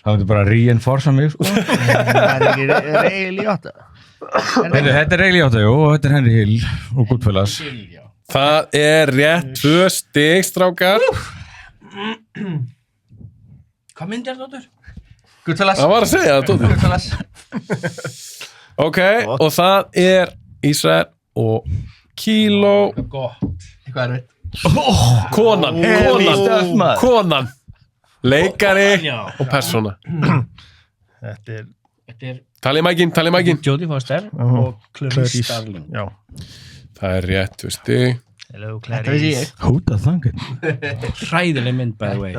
Það myndi bara reinforsa mig, sko. Það er ekki Ray Liotta. Þetta er Ray Liotta, jú, og þetta er Henry Hill og Goodfellas. Það er rétt 2 stig, strákar. Hvað mynd er þetta? Goodfellas. Það var að segja það, Tóti. Goodfellas. Ok, og það er Ísrael og Kíló. Gott. Eitthvað er veit. Konan. Leikari og persóna. Þetta er... Talið mækin. Jodie Foster og Clarice Starling. Já. Það er rétt, 2 stig. Hello, Þetta veist ég. Who the thankin? Hræðileg mynd, by the way.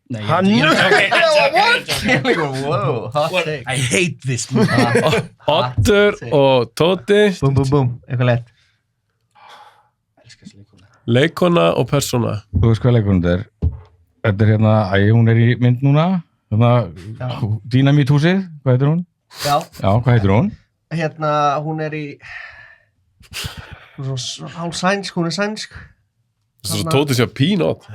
Nei, Hann Wow, hot take. I hate this movie. Oddur og Tóti, Búm, eitthvað lett. leikona og persóna. Þú veist hvað leikurinn þetta er? Þetta er hérna, hún er í mynd núna, hérna, Dynamít-húsið, hvað heitir hún? Já. Já, hvað heitir hún? Hérna, hún er í... Hálf sænsk, hún er sænsk. Svo Tóti sé að pínót.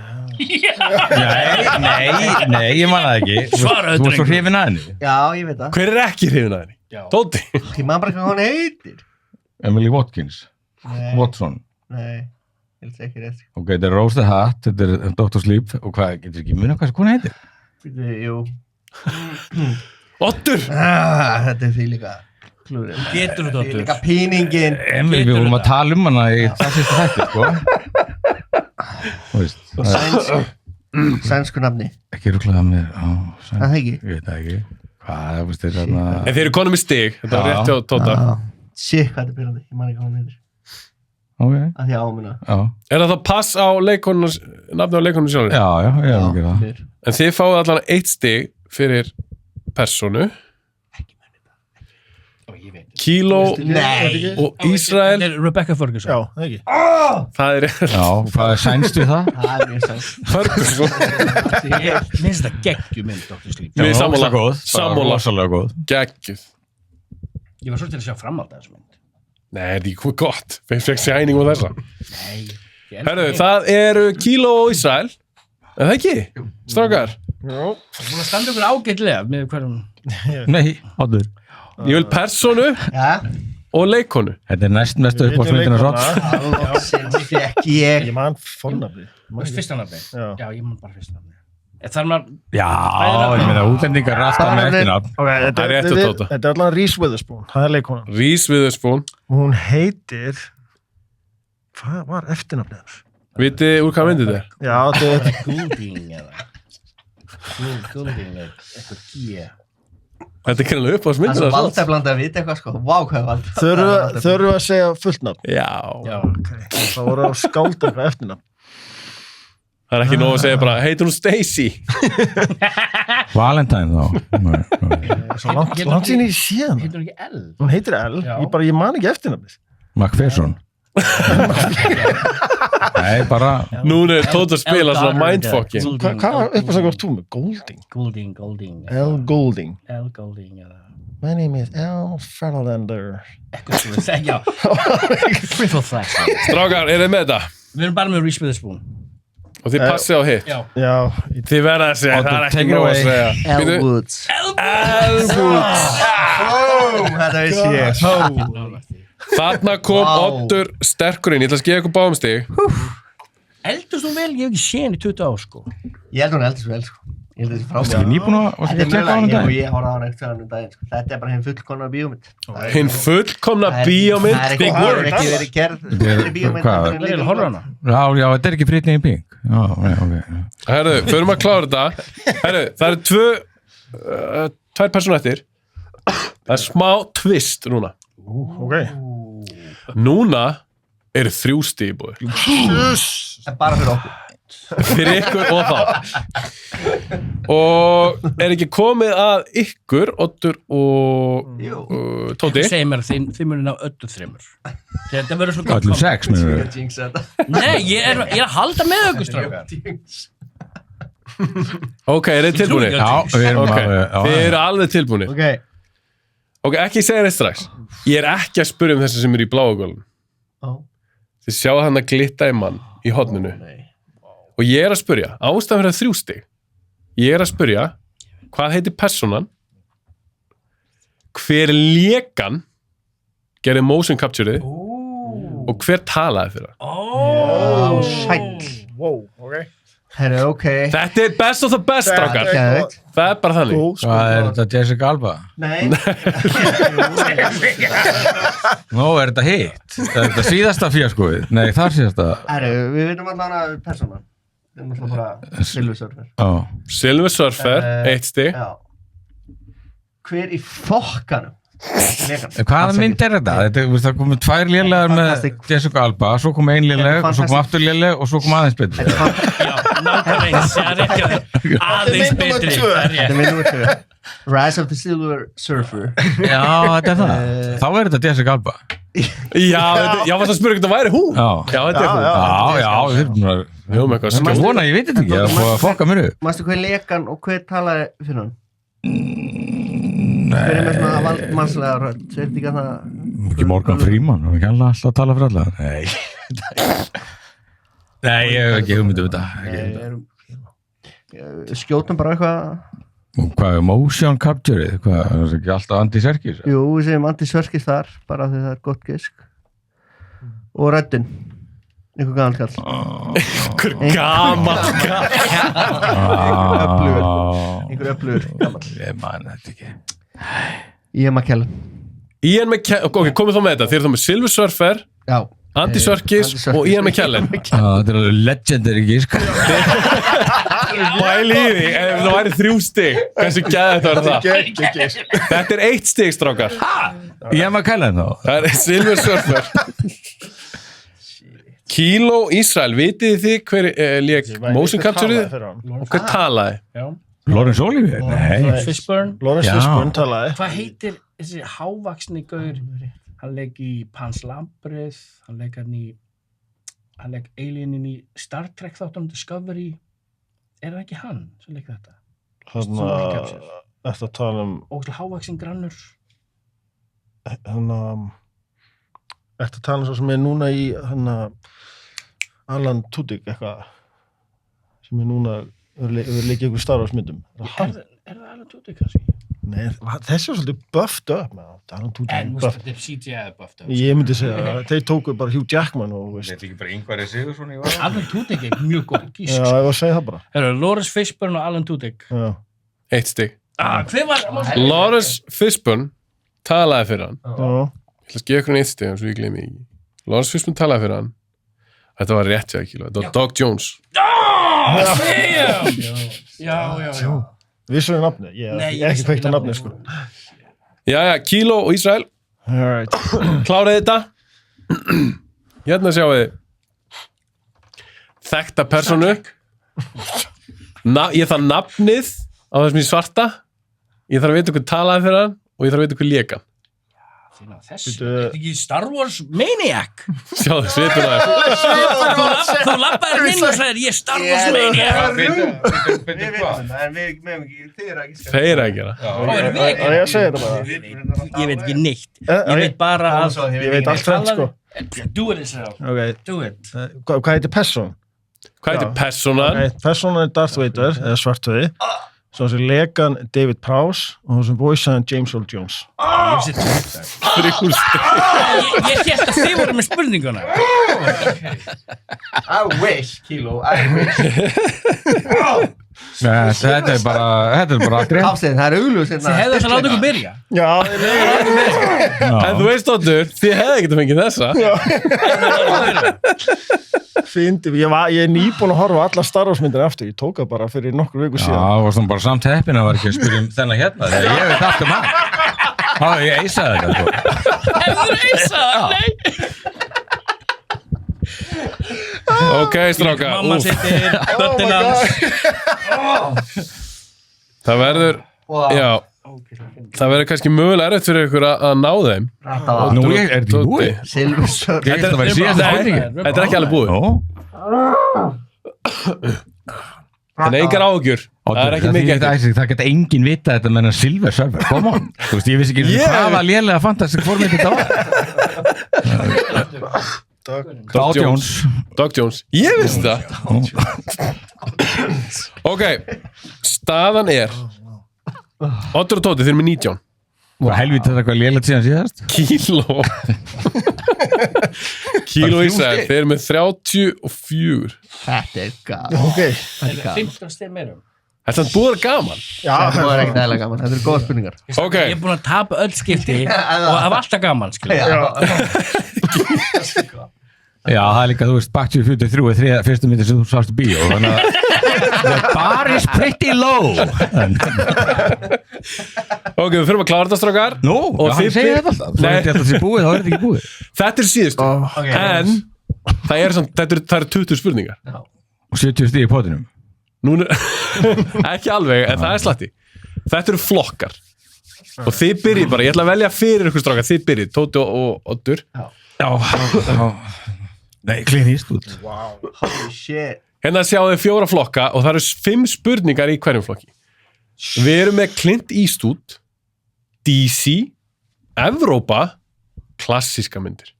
Nei, ég man það ekki. Svaraðu, Þú ert svo drengur. hrifin að henni. Já, ég veit það. Hver er ekki hrifin að henni? Tóti. Ég man bara hvað hún heitir. Emily Watkins, Nei, Watson. nei, ég held ekki rétt. Ok, þetta er Rose the Hat, þetta er Dr. Sleep, og hvað, getur ekki muna hvað hún heitir? Jú. Oddur. Þetta er því líka klúrið. Getur þú, Því Oddur? líka píningin. Emily, við vorum að tala um hana í þessist þætti, sko. Þú veist, það er Sænsku nafni. ekki rúklaða með, Það ekki. ég veit það ekki. Hvað, þú veist, þetta er þarna... En þeir eru konum í stig. Þetta var Já. rétt hjá Tóta. Shit, hvað þetta er byrjandi. Ég man ekki hvað hún heitir. Ok, Að því ámuna. já, Er það pass á leikonum, nafni á leikonum sjálfur? já, ég er að gera það. En þið fáið allan 1 stig fyrir persónu. Kíló Nei. og Ísrael. Þetta er Rebecca Ferguson. Já, það ekki. Það er Já, hvað er sænst við það? Það er mjög sæns. Ferguson. Mér finnst þetta geggjumynd, Dr. Sleep. Við sammála. Góð, Sammála. rosalega góð. Geggjuð. Ég var svolítið að sjá framhald af þessu mynd. Nei, þetta er ekki gott. Við fekk sæning á þessa. Nei. Herru, það eru Kíló og Ísrael. Er það ekki? Strákar. Já. Það standa okkur ágætlega með hverjum... Nei, Oddur. Ég vil persónu Já. og leikonu. Þetta er næst mestu uppáhaldsmyndina svo. Loksins fekk ég. Ég man fornafni. Þú veist fyrsta nafni? Já. Já, ég man bara fyrsta nafni. Þar maður... Já, ég meina, útlendingar er alltaf með eftirnafn. Ok, þetta Það er rétt hjá Tóta. Þetta er allan Reese Witherspoon. Það er leikona. Reese Witherspoon. Hún heitir... Hvað var eftirnafnið hennar? Vitið úr hvað myndið þetta er? Já, þetta er... Goulding eða... Goulding eða eitthvað G. Þetta er kannan upp á Það er svo myndina. valda bland að vita eitthvað sko. Vá, hvað er valda. Þurfu að segja fullt nafn. Já. Já. Það voru að skálda eitthvað eftirnafn. Það er ekki nóg að segja bara, heitir hún Stacy? Valentine þá. Nei. Svo langt síðan ég sé hana. Heitir hún ekki L? Hún heitir L. Já. Ég man ekki eftirnafnið. McPherson. Nei, bara... Núna er Tóta að spila svona mindfucking. Hvað var uppáðsaka var þú með? Golding. Golding. L. Golding. L. Golding eða... My name is L. Ferlander. Eitthvað svo við segja. Triple Flash. Strákar, er þið með þetta? Við erum bara með Reese Witherspoon. Og þið passið á hitt. Já. Já. Þið verða að segja, það er ekki take it nóg að away. segja. L. Woods. Elwoods. Þetta veist ég. Þarna kom Vá. Oddur sterkur inn. Ég ætla að skeiða ykkur báðum stig. Eldust hún vel? Ég hef ekki séð henni í 20 ár, sko. Ég held hún eldist vel sko. Ég held þessi Þú frábæð. er nýbúin að Þetta er tjekka á hann mögulega, dag. ég horfði á hann eftir hann daginn sko. Þetta er bara hinn fullkomna bíómynd. Hinn fullkomna bíómynd. Það er Big ekki word. verið gerð fyrir bíómynd. Hvað? heldur en Það er að Little horfa Women. hana. Já, þetta er ekki Britney Pink. Já, ok. Herðu, förum að klára þetta. Herðu, það eru tvær personur eftir. Það er smá twist núna. Ok. Núna eru 3 stig í búið. En bara fyrir okkur. Fyrir ykkur og þá. Og er ekki komið að ykkur, Oddur og Tóti? Þú segir mér að þið munir ná öllu þreymur. Þetta verður svo gott. Öllum 6, minnur við. Jinx þetta. Nei, ég er að halda með okkur, strákar. Jinx. Ok, er þið tilbúinir? Ég trúi Já, við erum Ok, alveg... þið eru alveg tilbúinir. Ok. Ok, ekki segja þetta strax. Ég er ekki að spyrja um þessi sem eru í bláa gólun. Þið sjáu hann að glitta í mann í horninu. Og ég er að spyrja, ástæðan fyrir 3 stig. Ég er að spyrja, hvað heitir personan? Hver lekan gerði motion captureið? Og hver talaði fyrir það? Sæll. Wow, ok. Herru, ok. Þetta er best of the best, strákar. Geðveikt. Það er bara þannig. Hvað er þetta, Jessica Alba? Nei. Nó, er þetta hitt? Er þetta síðasta fíaskoið? Nei, það er síðasta... Herru, við veitum allan að persóna. Það er náttúrulega bara Silver Surfer. Já. Silver Surfer, 1 stig. Já. Hver í fokkanum Hvaða mynd þetta? Það komið 2 lélegar með Jessica Alba, svo kom 1 léleg, svo kom aftur léleg og svo kom aðeins betri. Já, nákvæmlega eins, það ekki aðeins betri. Þetta er minn númer 2. Rise of the Silver Surfer. Já, þetta það. Þá þetta Jessica Alba. Já, ég var að spyrja hvernig það væri hún. Já, þetta hún. Já, við erum eitthvað skjóð. Vona, ég veit þetta ekki, ég er að fokka mér upp. Manstu hvað lekan og hvað talaði fyrir hann? Hver með svona valdmannslega rödd? Er þetta ekki það? Ekki Morgan Freeman, hann er ekki alltaf að tala fyrir alla. Nei, ég hef ekki hugmyndu við þetta. Skjótum bara eitthvað. Hvað er motion capture-ið? Hvað, er það ekki alltaf Andy Serkis? Jú, við segjum Andy Serkis þar, bara því það er gott gisk. Og röddin. Einhver gamall kall. Einhver gamall kall. Einhver öflugur gamall. Ég man þetta ekki. Ian McKellen. Ok, komið þá með þetta. Þið eru þá með Silver Surfer, Já. Andy Serkis og Ian McKellen. Þetta er alveg legendary gisk. Bæli í því, ef það væri 3 stig, hversu gæði þetta var það? Þetta er 1 stig, strákar. Ian McKellen þá? Það er Silver Surfer. Kilo Ísrael, vitið þið hver lék motion capture-ið og hver talaði? Lawrence Olivier? Nei. Lawrence Fishburne talaði. Hvað heitir þessi hávaksni gaur? Hann leik í Pan's Labyrinth, hann leik alienin í Star Trek þáttunum Discovery. Er það ekki hann sem leik þetta? Þannig að þetta tala ógeðslega hávaksin grannur. Þetta tala svo sem núna í Alan Tudyk eitthvað sem núna við leikja ykkur Star Wars myndum. Er það Alan Tudyk kannski? Nei, þessi var svolítið buffed up með Alan Tudyk. En þetta er CGI buffed up. Ég myndi segja að þeir tóku bara Hugh Jackman og Þetta er ekki bara Ingvar Sigurðsson í var. Alan Tudyk er mjög góð gísk. Já, ég var að segja það bara. Lawrence Fishburne og Alan Tudyk. Já. 1 stig. Hver var? Lawrence Fishburne talaði fyrir hann. Já. Ég ætla að gefa ykkur 1 stig, eins og ég gleymi ekki. Lawrence Fishburne talaði fyrir hann. Þetta var rétt hjá Kilo. Þetta var Doug Jones. Já. Vissu þið nafni? Ég er ekki feikt á nafni, sko. Jæja, Kilo og Ísrael. Alright. Klárið þetta. Hérna sjáum við þekkta personu. Ég þarf nafnið á þessum í svarta. Ég þarf að vita hvað talaði fyrir hann og ég þarf að vita hvað lék hann. Þessi, er ekki Star Wars Maniac? Sjáðu, svipur það. Þú labbaðir inn og sagðir, ég er Star Wars Maniac. Við veitum það, en við meðum ekki, þið eru ekki skæð. Þeir að gera. Ég segi þetta bara. Ég veit ekki neitt. Ég veit bara að... Ég veit allt þrennt, sko. Do it, Israel. Ok. Do it. Hvað heitir person? Hvað heitir personan? Personan er Darth Vader, eða svartöði. Svo þessi lekan David Prowse og þessi voicean James Earl Jones. Ég hélt að þið voru með spurninguna. I wish, Kilo, I wish. Þetta er bara greið. Hafsteinn, það er augljóst. Þið hefðu þess að láta ykkur byrja. Já, En þú veist, Oddur, þið hefði ekkert að fengið þessa. fyndi. Ég er nýbúin að horfa alla Star Wars myndir eftir. Ég tók það bara fyrir nokkur vikur síðan. Já, og svona bara samt heppin að var ekki að spyrja þennan hérna. Þegar ég veit allt hann. Já, ég eisaði þetta. Hefur eisaði? Nei. Ok, stráka. Mamma sittir, böttin hans. Það verður, já, það verður kannski mögulega erfitt fyrir ykkur að ná þeim. Nú er þetta í búi. Silver Surfer. Þetta er ekki alveg búið. En engar áhugjur. Það er ekki mikið eftir. Það geta enginn vita þetta með hennar Silver Surfer. Come on. Þú veist, ég vissi ekki hvaða lélega fantastik formið þetta var. Doug Jones. Doug Jones. Ég vissi það. Ok, staðan er Oddur og Tóti, þeir eru með 19. Hvað helvítið þetta eitthvað lélega síðan síðast? Kíló Ísrael, þeir eru með 34. Þetta er gaman. Ok. Það er 15 stig meirum. Þetta er búið gaman. Já, Það var ekkert eðlilega gaman. Þetta eru góða spurningar. Ok. Ég er búin að tapa öll skipti og hafa alltaf gaman, skilja. Já, það líka, þú veist, Back to the Future 3 er fyrstu myndir sem þú sást í bíó, þannig að the bar is pretty low. Ok, við fyrir að klára þetta strákar. Nú, Og hann þið- segir þetta alltaf. Svo Nei. er þetta sé búið, þá er þetta ekki búið. Þetta er síðustu. En það er 20 spurningar. Og 70 stig í pottinum. Núna, ekki alveg, en það er slatti. Þetta eru flokkar. Og þið byrjið bara, ég ætla að velja fyrir ykkur strákar, þið byrjið, Tóti og Oddur. Já. Nei, Clint Eastwood. Holy shit. Hérna sjáum við 4 flokka og það eru 5 spurningar í hverjum flokki. Við erum með Clint Eastwood, DC, Evrópa, klassíska myndir.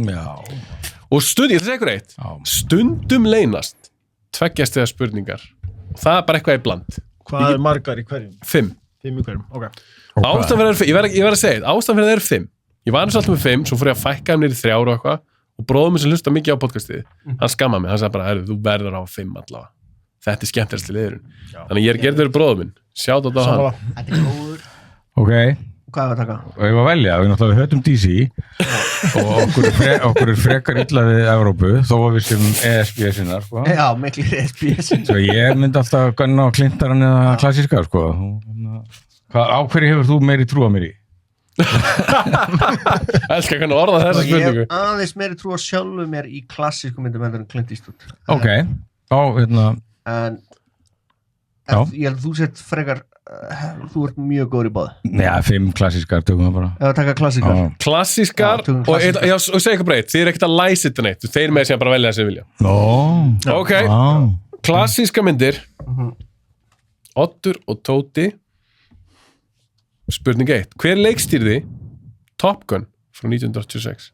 Já. Og ég ætla að segja ykkur eitt, Já. stundum leynast 2 stiga spurningar. Og það er bara eitthvað í bland. Hvað er margar í hverjum? 5. 5 í hverjum, ok. Ástæðan fyrir það er 5, ég verð að segja þetta, ástæðan fyrir það er 5. Ég var eins og alltaf með 5, svo fór ég að fækka þeim niður í 3 og eitthvað og bróðum minn sem hlusta mikið á podcastið, hann skammaði mig, hann sagði bara, þú verður á 5 allavega. Þetta er skemmtilegast í liðurinn. Þannig ég er gerð verið bróðum minn, sjátt á hann. Sammála. Þetta er góður. Ok, Hvað er að taka? og ég var að velja, við náttúrulega höfum DC og okkur er frekar illa við Evrópu, þó að við sem ESB sinnar, sko. Já, miklu SPS. Svo ég myndi alltaf gunna á Clintaran eða klassíska, sko. Á hverju hefur þú meiri trú á mér í? Elskar hvernig orða þessa Ég spurningu. hef aðeins meiri trú að sjálfu mér í klassísku myndum heldur en Clint Eastwood. Ok, hérna, En Já. ég held að þú sett frekar, þú ert mjög góður í báði. já, 5 klassískar, tökum við bara. Ef að taka klassíkar. Já. Klassískar, Já, tökum og klassískar. segja ykkur breytt, þið er ekkert að læsa þetta neitt, þeir með sem bara velja það sem vilja. Nó, Ok, já. klassíska myndir, Oddur og Tóti. Spurning 1, hver leikstýrði Top Gun frá 1986?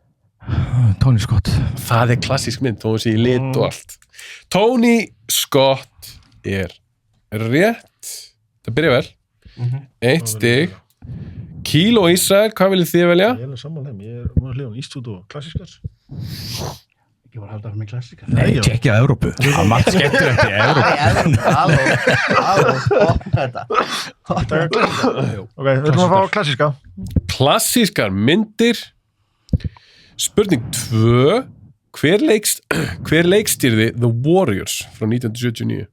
Tony Scott. Það er klassísk mynd, þó hún sé í lit og allt. Tony Scott er rétt. Það byrja vel. 1 stig. Kíl og Ísrael, hvað viljið þið velja? Ég er saman þeim, ég er múin að hljóða Ístúd og klassískar. Ég var að halda með klassíkar. Nei, tjekkja Evrópu. Það er margt skemmtilegt í Evrópu. Halló, opna þetta. Ok, við ætlum að fá klassíska. Klassískar myndir. Spurning 2, hver leikstýrði The Warriors frá 1979?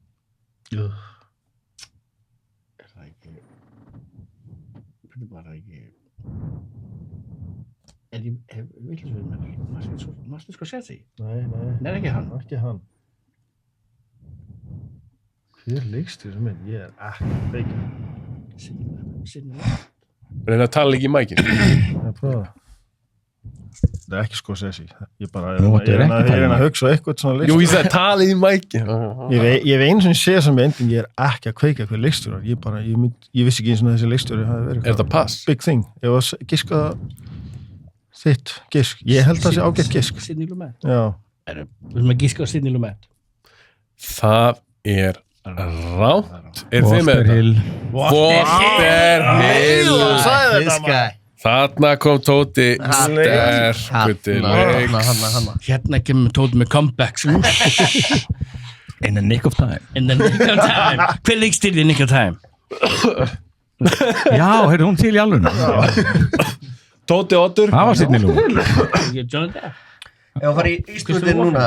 Er það ekki... Hvernig var það ekki... Er ég... Viltu við mér? Mástu sko sér því? Nei, Nei, ekki hann. ekki hann. Hver leikst þessu mynd? Ég er ekki veikin. Sinni. Reyna að tala ekki í mækinn. Ég prófa það. Það er ekki sko sessi. Ég bara, Nú, þetta er ekki ég er að hugsa á eitthvað svona leikst. Jú, ég sagði talið í mækinn. Ég hef einu sem sé þessa mynd, en ég er ekki að kveika hver leikstjórar. Ég vissi ekki eins og þessi leikstjóri hafi verið Er þetta pass? big thing. Ég var að giska þitt gisk. Ég held að það sé ágætt gisk. Sidney Lumet. Já. Við erum að gíska á Sidney Lumet. Það er rátt. Er þið með Walter þetta? Hill. Walter Hill. This guy. Þarna kom Tóti sterkur til leiks. Hanna. Hérna kemur Tóti með comebacks. In the nick of time. In the nick of time. Hver leikstýrði Nick of Time? Já, heyrðu hún til í alveg. Tóti Oddur. Það var Sidney Lumet. Johnny Depp. Ef að fara í Íslandin núna,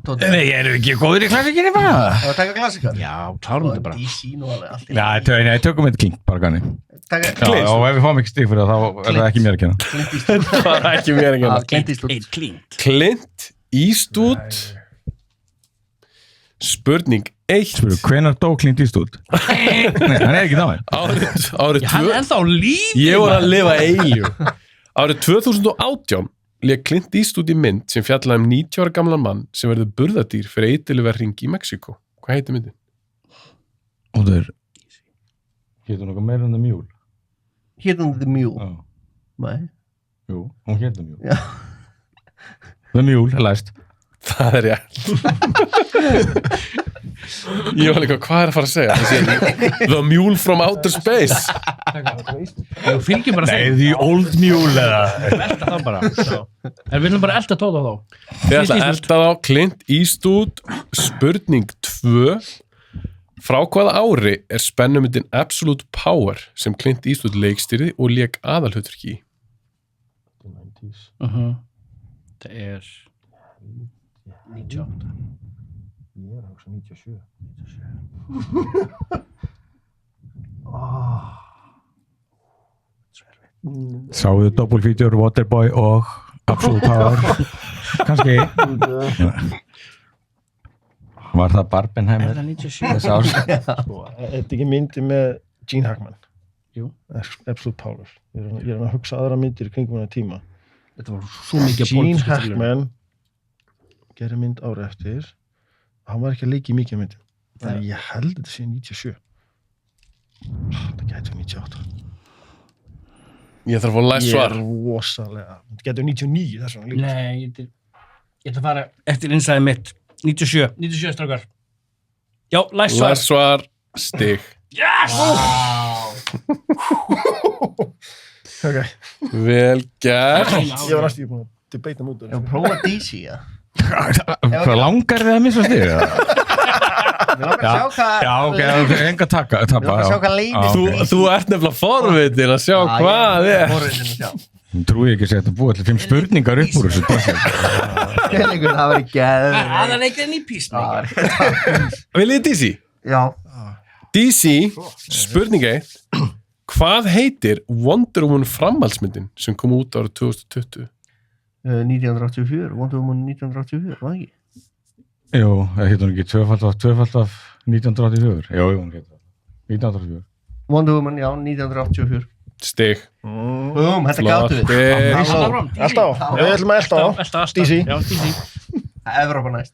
Tóti. Nei, ég er ekki góður í klassíkinni bara. Ef að taka klassíkar. Já, klárum þetta bara. DC nú alveg allt í Já, nei, tökum við Klink, bara kanni. Taka Já, og ef við fáum ekki stig fyrir það, þá er það ekki mér að kenna. Clint Eastwood. Það er ekki mér ekki hérna. Clint Eastwood. Eitt klínt. Clint Eastwood. Spurning 1. Spyrir, hvenær dó Clint Eastwood? Nei, hann er ekki dáinn. Árið Hann er ennþá líf. Ég var að lifa eiljú. Árið 2018 lék Clint Eastwood í mynd sem fjallaði 90 ára gamlan mann sem verður burðardýr fyrir eitilverðing í Mexíkó. Hvað heitir myndin? Og það er... Hétu hún eitthvað meira en The Mule? Hidden the Mule. Já. Nei. Jú, hún hétu The Mule. Já. The Mule, er læst. Það er rétt. Ég var líka, hvað er að fara að segja? The Mule from Outer Space. Við fylgjum bara Nei, The Old Mule eða... Elta þá bara. En við viljum bara elta Tóta þá. Þið ætla að elta þá Clint Eastwood. Spurning 2. Frá hvaða ári er spennumyndin Absolute Power sem Clint Eastwood leikstýrði og lék aðalhlutverki í? Það er... 98. Ég er að hugsa 97. Sáðu Double Feature, Waterboy og Absolute Power kannski var það Barbenheimer Er það 97? þess árs Sko, þetta ekki myndi með Gene Hackman? Jú. Absolute Power. Ég er að hugsa aðra myndir í kringum hana tíma. Þetta var svo mikið Gene pólitískur thriller. Hackman gerir mynd ára eftir. Hann var ekki að leika í mikið myndum. Þannig ég held þetta sé 97. Það gæti 98. Ég þarf að fá læst svar. Ég er rosalega. Þetta gæti 99 þess vegna líka. Nei, ég ætla að fara eftir innsæði mitt. 97. 97 strákar. Já, læst svar. Læst svar, stig. Yes! Ok. Vel gert. Ég var næstu búin að debata mútur. Ef prófa DC, ja. hvað langar þið að missa stig? Við langar að sjá hvað... Já, ok, enga taka Við langar að sjá hvað leynist. Þú ert nefnilega forvitin að sjá hvað er. Forvitin að sjá. Trúi ekki að setja búið allir 5 spurningar upp úr þessu Félíkur, það var í geð. Aðaleikurinn í Peacemaker. Viljið DC? Já. DC, spurning 1. Hvað heitir Wonder Woman framhaldsmyndin sem kom út árið 2020? 1984, Wonder Woman 1984, var það ekki? Jú, það heitir hún ekki tvöfald af 1984 Jú, hún heitir 1984 Wonder Woman, já, 1984. Stig. Þetta gáttu við. Elta á. Við ætlum að elta á. DC. Já, DC. Evrópa næst.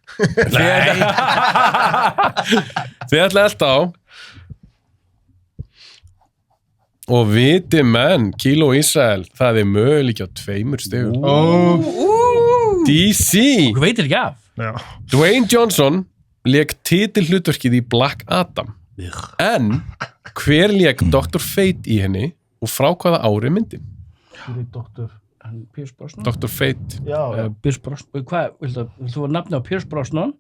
Þið ætla að elta á. Og viti menn, Kíló Ísrael, það er möguleiki á 2 stigum. DC. Þú veitir ekki af. Já. Dwayne Johnson lék titilhlutverkið í Black Adam. En hver lék Dr. Fate í henni og frá hvaða ári er myndin? Doktor. Pierce Brosnan. Dr. Fate. Já. Pierce Brosnan. Hvað, viltu var nafni á Pierce Brosnan?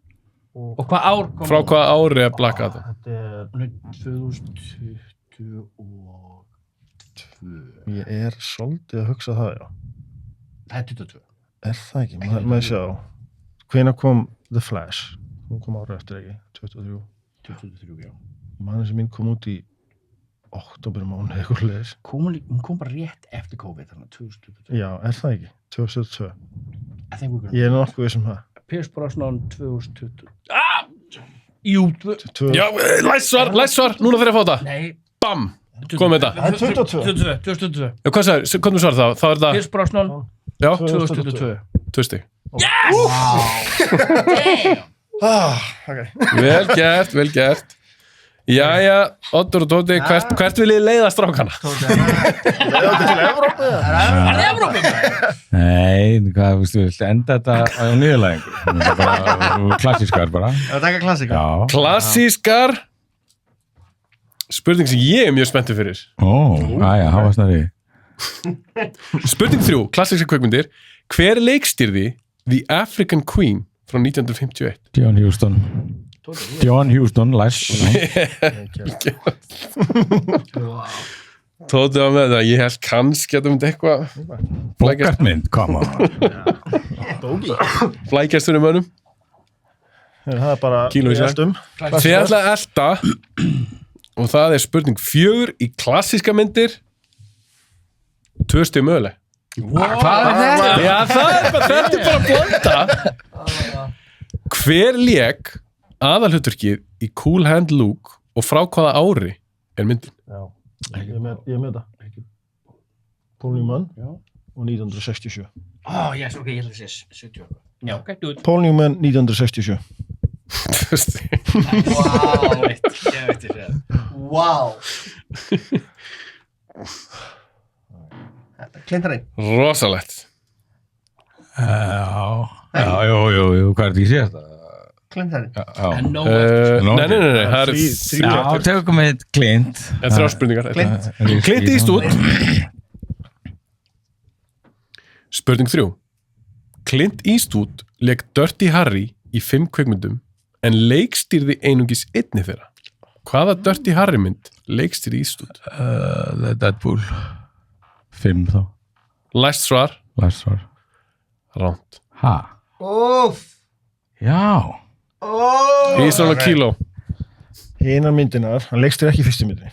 Og hvað ár kom? Frá hvaða ári er Black Adam? Þetta er... Hún er 2022. Ég er svolítið að hugsa það, já. Það er 22. Er það ekki? Maður sjá. Hvenær kom The Flash? Hún kom ára eftir ekki, 23. 23, já. Mann sem mín kom út í októbermánuði eitthvað leis. Hún kom bara rétt eftir COVID, þannig að 2022. Já, er það ekki? 2022. I think we're gonna... Ég er nokkuð sem það. Pierce Brosnan 2020. Jú, Já, læst svar, núna þegar ég að fá það. Nei. Bam, kom með þetta. Það er 22. 2022. Já, hvað sagði, komum við svar þá? Þá er það, Pierce Brosnan já, 2022. 2 stig. Ok. Vel gert. Jæja, Oddur og Tóti, hvert vil ég leiða strákana? Það er til Evrópu. Það er Evrópu. Nei, hvað, þú vilt enda þetta á niðurlægingu þetta er bara klassískar bara Það er taka klassika. Já, Klassískar. Spurning sem ég er mjög spenntur fyrir. aðja, hafa snarri Spurning 3, klassískar kveikmyndir. Hver leikstýrði The African Queen frá 1951? John Huston, læst Tóti var með það, ég held kannski að það myndi eitthvað Bókartmynd, koma flækjastur í mönnum. Það er bara... Kíló í sig. Þið ætla að elta og það er spurning 4 í klassíska myndir. 2 stig möguleg. Hvað er þetta? Já, þetta er bara blanda. Hver lék aðalhlutverkið í Cool Hand Luke og frá hvaða ári er myndin? Já, ég er með það. Paul Newman og 1967. Yes, ok, ég held að það sé 70. Já, ok, do it. Paul Newman 1967. Wow. Klintarinn. Rosalegt. Já, jú, hvað er þetta ekki sér þetta? Klintarinn. And no eftir. Nei, það er Já, tökum við Clint 3 spurningar. Clint Eastwood. Spurning 3. Clint Eastwood lék Dirty Harry í 5 kvikmyndum en leikstýrði einungis einni þeirra. Hvaða Dirty Harry mynd leikstýrði Eastwood? Deadpool 5 þá Læst svar. Læst svar Ránt. Ha? Óf. Já. Ísrael og Kíló. Hinar myndinar, hann leikstir ekki í fyrstu myndinni.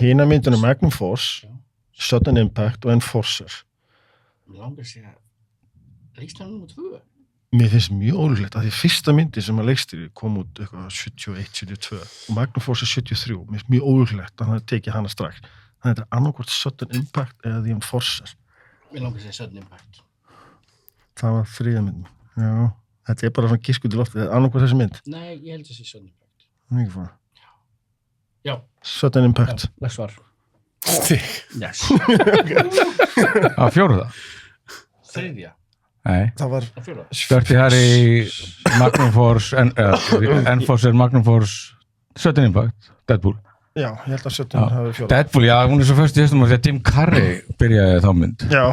Hinar myndinar Magnum Force, Sudden Impact og Enforcer. Mér langar að segja leikstæðan nummer 2. Mér finnst mjög ólíklegt að því fyrsta myndi sem hann leikstir kom út eitthvað 71, 72 og Magnum Force 73. Mér finnst mjög ólíklegt að hann hefði tekið hana strax. Þannig að þetta er annarkvort Sudden Impact eða The Enforcer. Mér langar að segja Sudden Impact. Það var þriðja myndin. Já, þetta er bara svona giskut í loftið. Annarkvort þessi mynd. Nei, ég held að segja Sudden Impact. Það er ekki fara. Já. Sudden Impact. Læst svar. Stig. Yes. Á fjóruða. Þriðja. Nei. Það var... Á fjóruða. Dirty Harry, Magnum Force, Enforcer, Magnum Force, Sudden Impact, Deadpool. Já, ég held að Sudden hafi fjóra. Deadpool, já, hún er svo fyrst í þessum að Jim Carrey byrjaði þá mynd. Já.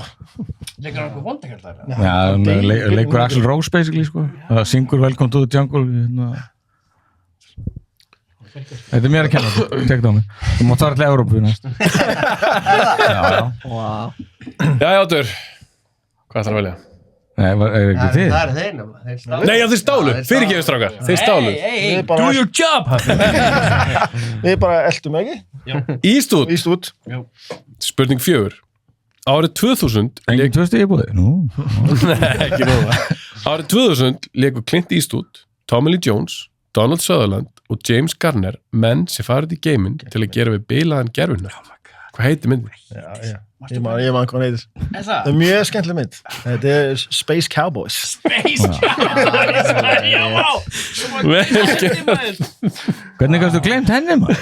Leikur hann okkur vondakall þar? Já, hún leikur Axl Rose basically, sko. Það syngur Welcome to the Jungle. Þetta er mér að kenna, tekið á mig. Þú mátt fara til Evrópu næst. Já. Wow. Já, Játur. Hvað ætlar að velja? Nei, er ekki þið? Það er þeir náttúrulega. Nei, já, þeir stálu. Fyrirgefið strákar. Þeir stálu. Hey, bara- do your job, Hafi. Við bara eldum ekki. Ístút. Íst út. Spurning 4. Árið 2000 Engin tvö stig í búið? Nú. Nei, ekki nóða. Árið 2000 leikur Clint Eastwood, Tommy Lee Jones, Donald Sutherland og James Garner menn sem farið í geiminn til að gera við bilaðan gerfunar. Hvað heitir myndin? Já. Ég man hvað hann heitir. Er Það það? er mjög skemmtileg mynd. Þetta er Space Cowboys. Space Cowboys. Já, vá. Vel gert. Hvernig gafstu gleymt henni, maður?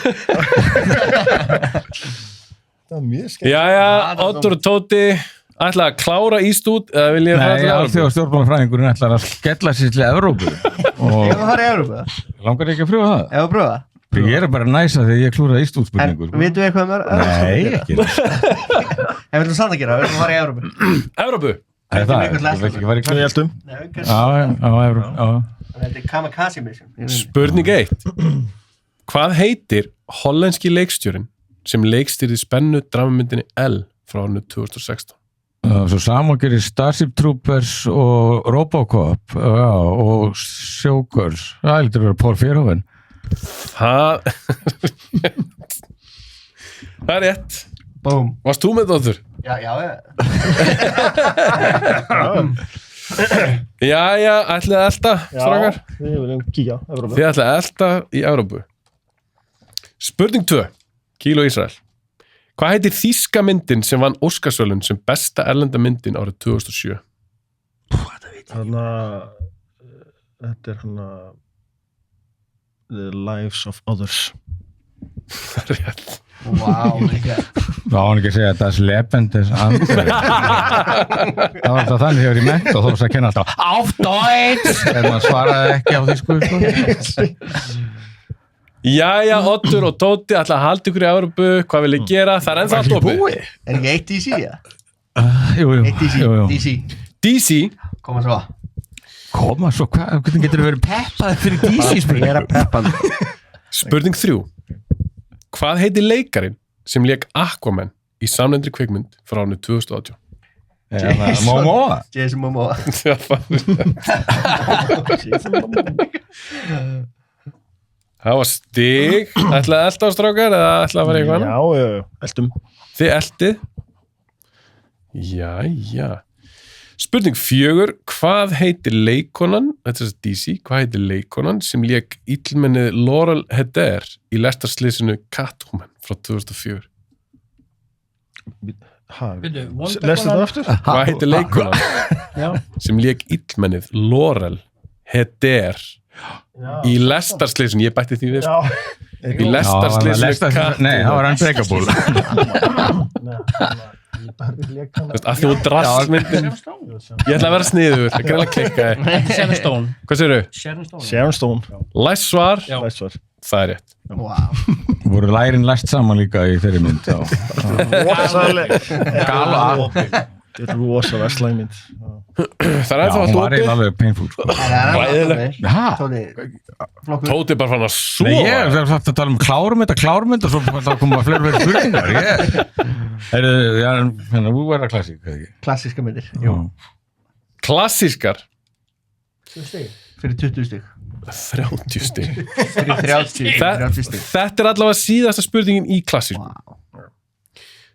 Það var mjög skemmtileg. Jæja, Oddur og Tóti ætla að klára Eastwood eða vil ég fara Nei, til alþjóða Evrópu? stjórnmálafræðingurinn ætlar að skella sér til Evrópu. Og Ef við farið í Európa. langar ekki að pröfa það? Ef við pröfa. Ég er bara næsa þegar ég klúraði En Ístúdspurningu. vitum við eitthvað um Nei, ekki. En við viljum samt að gera, við viljum farið í Európa. Evrópu? Það er það, einhvern ég vil ekki vera í Við klart. eldum. Já, Evrópu. Þetta er Kamikaze Mission. Spurning 1. Hvað heitir hollenski leikstjórin sem leikstýrði spennu dramamyndinni L frá árinu 2016? Svo saman gerir Starship Troopers og Robocop og Showgirls. Það heldur að vera Paul Verhoeven. Það Það er rétt. Búm. Varst þú með Oddur? Já. Jæja, ætlið að elta, strákar? Við viljum kíkja á Evrópu. Þið ætlið að elta í Evrópu. Spurning 2. Kíló Ísrael. Hvað heitir þýska myndin sem vann Óskarsverðlaun sem besta erlenda myndin árið 2007? Þetta er The Lives of Others. Það er rétt. Wow, líka. Það var hann ekki að segja að das Lebendes Andri. Það var það þannig þegar ég ment og þú veist að kenna alltaf Auf Deutsch! En maður svaraði ekki á því sko. Jæja, Oddur og Tóti ætla að halda ykkur í Evrópu. Hvað vil ég gera? Það er ennþá allt opið. Er ekki eitt DC, ja? Jú. Eitt DC, DC. DC. Koma svo. Koma svo, hvernig getur þú verið peppaði fyrir DC spurningu? Ég er að peppa hann. Spurning 3. Hvað heitir leikarin sem lék Aquaman í samnefndri kvikmynd frá árinu 2018? Momoa? Jason Momoa. Það var stig. Ætlaði að elta á strákar eða ætlaði að vera eitthvað annað? Já, eldum. Þið eltið. Jæja. Spurning 4. Hvað heitir leikonan, þetta er DC, hvað heitir leikonan sem lék illmennið Laurel Heder í lestarslýsinu Catwoman frá 2004? Lestu það aftur? Hvað heitir leikonan sem lék illmennið Laurel Heder í lestarslýsinu, ég bætti því við, í lestarslýsinu Catwoman. Nei, það var Unbreakable. Af því þú drast myndin. Ég ætla að vera sniður, að greina klikka. Sharon Stone. Hvað segirðu? Sharon Stone. Læst svar? Læst svar. Það er rétt. Wow. Voru lærin læst saman líka í þeirri mynd. Rosalega. Gala. Þetta er rosa verslæg mynd. Það er Já, ennþá hún var allt eiginlega opið. alveg painful sko. Tóti, flokkur. Tóti er bara fann að Nei, ég sofa. er að tala um klármynd og svo það koma fleiri spurningar. Þú verður klassík, eða ekki? Klassíska myndir. Jú. Klassískar. Fyrir 20 stig 30 stig. Fyrir 30 stig Þetta er allavega síðasta spurningin í klassísku.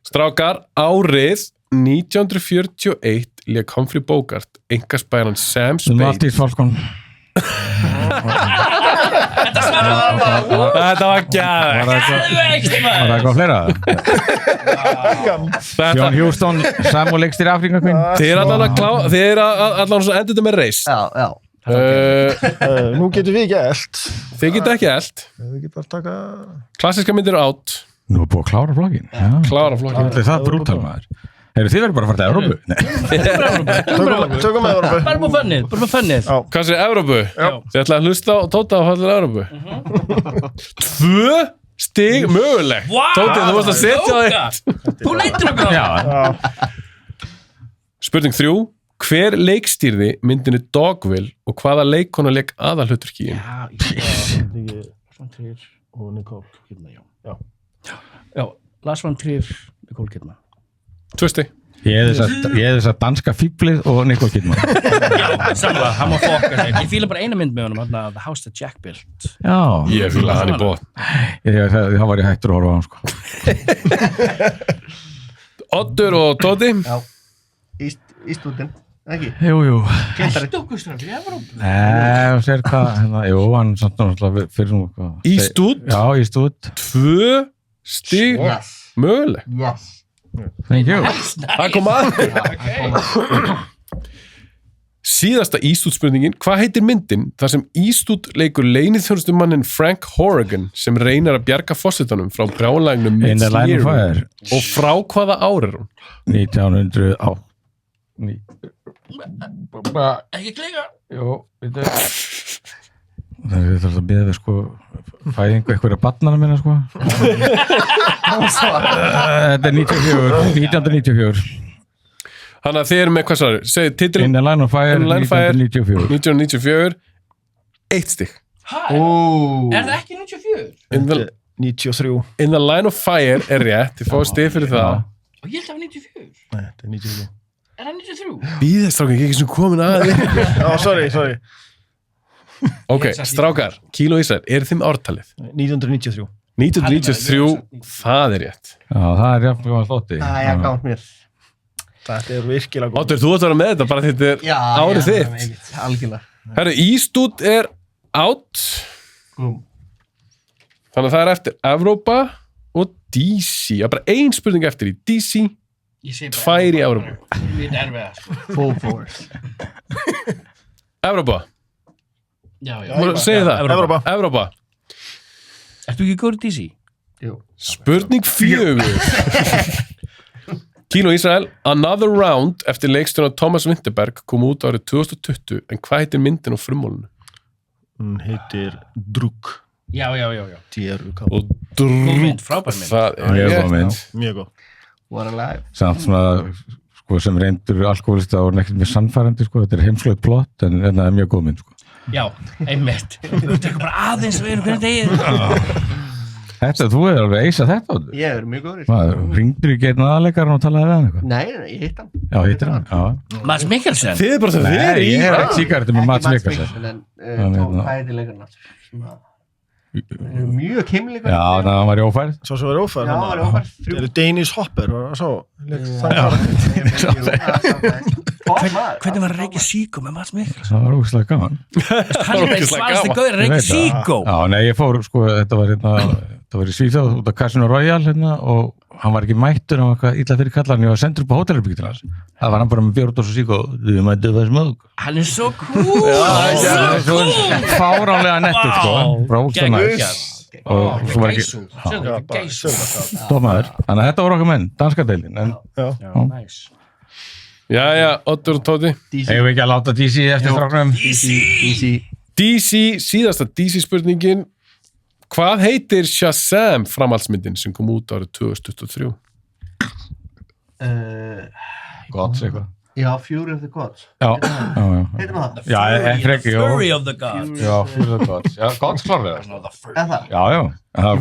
Strákar, árið 1941 lék Humphrey Bogart einkaspæran Sam Spade. Mattis Falcon. Þetta var gæði. Var það eitthvað fleira? John Huston, Samuel Leikstýr Afrika Queen. Þið er allavega svo endur þetta með reist. Já Nú getum við ekki eld. Þið geta ekki eld. Við getum bara taka... Klassíska myndir eru átt. Nú er búið að klára flokkin. Klára flokkin. Það er brútal maður. Þið verður bara að fara til Evrópu. Tökum Evrópu. Bara með fönnið. Hvað sér Evrópu? Þið ætlaði að hlusta og Tóta að falla Evrópu. 2 stig mögulegt. Tóti, þú varst að setja það eitt. Þú leitir okkur á það. Spurning 3. Hver leikstýrði myndinni Dogville og hvaða leikkona leik aðalhlutverki í? Og Nicole Kidman, Já, Lars von Trier, Nicole Kidman. 2 stig. Ég hefði þess að danska fíblið og Nicole Kidman. Já, samlega, hann má fokka sig. Ég fíla bara eina mynd með honum, The House That Jack Built. Já. Ég fíla hann í bóð. Það var ég hættur að horfa á hann, sko. Oddur og Tóti. Já Ístútin, ekki? Jú. Hættu okkur strafn í Evrópu. Nei, og sér hvað, hann samt náttúrulega fyrir nú hvað. Ístút. Já, Ístút. 2 stig mögulegt. Yes Thank you. Það kom að. Síðasta Eastwood-spurningin. Hvað heitir myndin þar sem Eastwood leikur leyniþjónustumannin Frank Horrigan sem reynir að bjarga forsetanum frá brjálægnum In the Line of Fire. og frá hvaða ár er hún? 1908. Ekki kliga. Jú, veitu. Það er þetta að beða við sko fæðingu einhverja barnana minna sko. Þetta er 1994. Þannig að þið eru með hvað svarir? Segðu titilin. In the Line of Fire, 1994. 1994. 1 stig. Er það ekki 94? 93. In the Line of Fire er rétt. Þið fáið stig fyrir það. Og ég held að það var 94. Nei, þetta er 93. Er það 93? Bíðastrákar, ekki sem komin aðeins. Já, sorry. Ok, strákar, Kíl og Ísrael, eru þið með ártalið? 1993. 1993, það er rétt. Já, það er jafn og þótti. Það er gátt mér Þetta er virkilega góð. Oddur, þú ætti að vera með þetta, bara þetta er árið þitt. Algjörlega Herru, Eastwood er out. Þannig að það er eftir Evrópa og DC. Það er bara 1 spurning eftir í DC, 2 í Evrópu. Við erum erfiða, sko. Full force Evrópa. Já. Segðu það. Evrópa. Ertu ekki góður í DC? Jú Spurning 4. Kíl og Ísrael, Another Round eftir leikstjóna Thomas Vinterberg kom út árið 2020, en hvað heitir myndin á frummálinu? Hún heitir Druk. Já. D-R-U-K. Og Góð mynd, frábær mynd. það er Mjög góð mynd. Mjög góð. What a life Samt svona sko, sem reyndur alkoholista og nekkert mjög sannfærandi sko. Þetta er heimsklöð plott en þetta er mjög góð mynd sko. Já, einmitt. Þú tekur bara aðeins og við erum hvernig degið. Þetta, þú er alveg eisa þetta á þig. Ég er mjög góður Ringdur í geitna aðleikaran og talaði við hann eitthvað? Nei, ég hitt hann Já, hittir hann, já. Mads Mikkelsen. Þið er bara það Nei, verið í. ég hef ekki síkartum með Mads Mikkelsen. Hvað heitir leikarinn aftur? Mjög keimleikur Já, þannig að hann var í ófærð. Svo sem var ófæð. Já, hann var ófærð. Það er Danish Hopper og svo. Hvernig var að reykja síkó með Mads Mikkelsen? Það var ógeðslega gaman. Hann er bara svalsti gauður að reykja síkó. Já, nei, ég fór, sko, þetta var í Svíþjóð út af Casino Royale og hann var ekki mættur, hann var eitthvað illa fyrir kallarinn, ég var sendur upp á hótelherbergi til hans. Það var hann bara með bjórn og síkó, þú mættu það smög. Hann er svo cool. Fáránlega nettur, sko. Brókstað næst. Og svo var ekki... Gæsú. Stofmaður. Þannig að þetta voru okkar menn, danska deilin. Jæja, Oddur og Tóti. Hefur við ekki að láta DC eftir stráknum? DC, síðasta DC spurningin. Hvað heitir Shazam framhaldsmyndin sem kom út árið 2023? Gott, eitthvað. Já, Fury of the Gods. Já. Heitir maður það? Já, ekki, já. Fury of the Gods. Já, Fury of the Gods. Já, Gods klárlega. Er það? Já.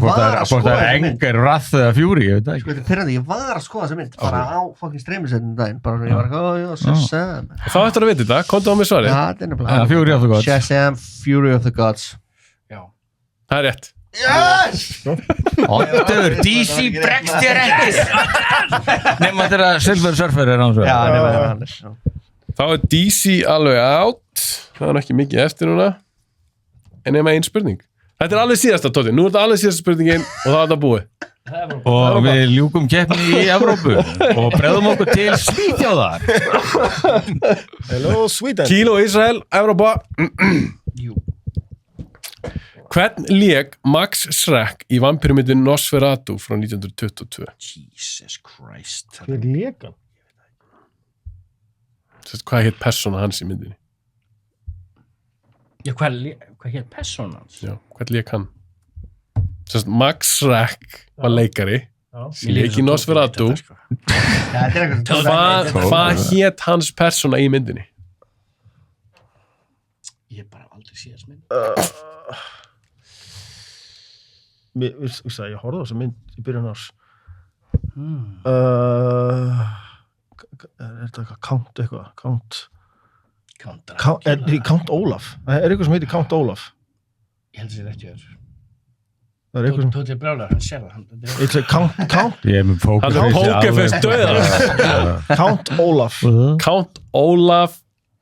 Hvort það er Anger, Wrath eða Fury, ég veit það Sko, ekki. þetta er pirrandi, ég var að skoða þessa mynd bara á fucking streymisveitin daginn, bara ég var já, Shazam. Þá ættir að vita þetta, komdu á mig svarið. Já, þetta er nefnilega. Fury of the Gods. Shazam, Fury of the Gods. Já. Það er rétt. Yes! Oddur, DC bregst þér ekki. Nefnum að þeirra Silver Surfer hann svo. Já, nefnilega hann er. Þá er DC alveg out. Það er ekki mikið eftir núna. En nema ein spurning. Þetta er alveg síðasta, Tóti. Nú er þetta alveg síðasta spurningin og þá er þetta búið. Og við ljúkum keppni í Evrópu og bregðum okkur til Svíþjóðar. Hello, Sweden. Kíló Ísrael, Evrópa. Jú. Hvern lék Max Schreck í vampírumyndin Nosferatu frá 1922? Jesus Christ. Hver lekan? Hvað heit persóna hans í myndinni? Já, hvað hér persónan hans? Já, hvern lék hann? Max Schreck var leikari sem lék í Nosferatu. Já, þetta er eitthvað. Hvað hét hans persóna í myndinni? Ég bara aldrei sé þess mynd. Ég horfði á þessa mynd í byrjun árs. Er þetta eitthvað Count eitthvað? Count Olaf? Er eitthvað sem heitir Count Olaf? Ég held að það sé rétt í þessu. Það er eitthvað sem... Tóti Brálar, hann sér það. Count... Ég er með Hann er pókerfest döða. Count Olaf. Count Olaf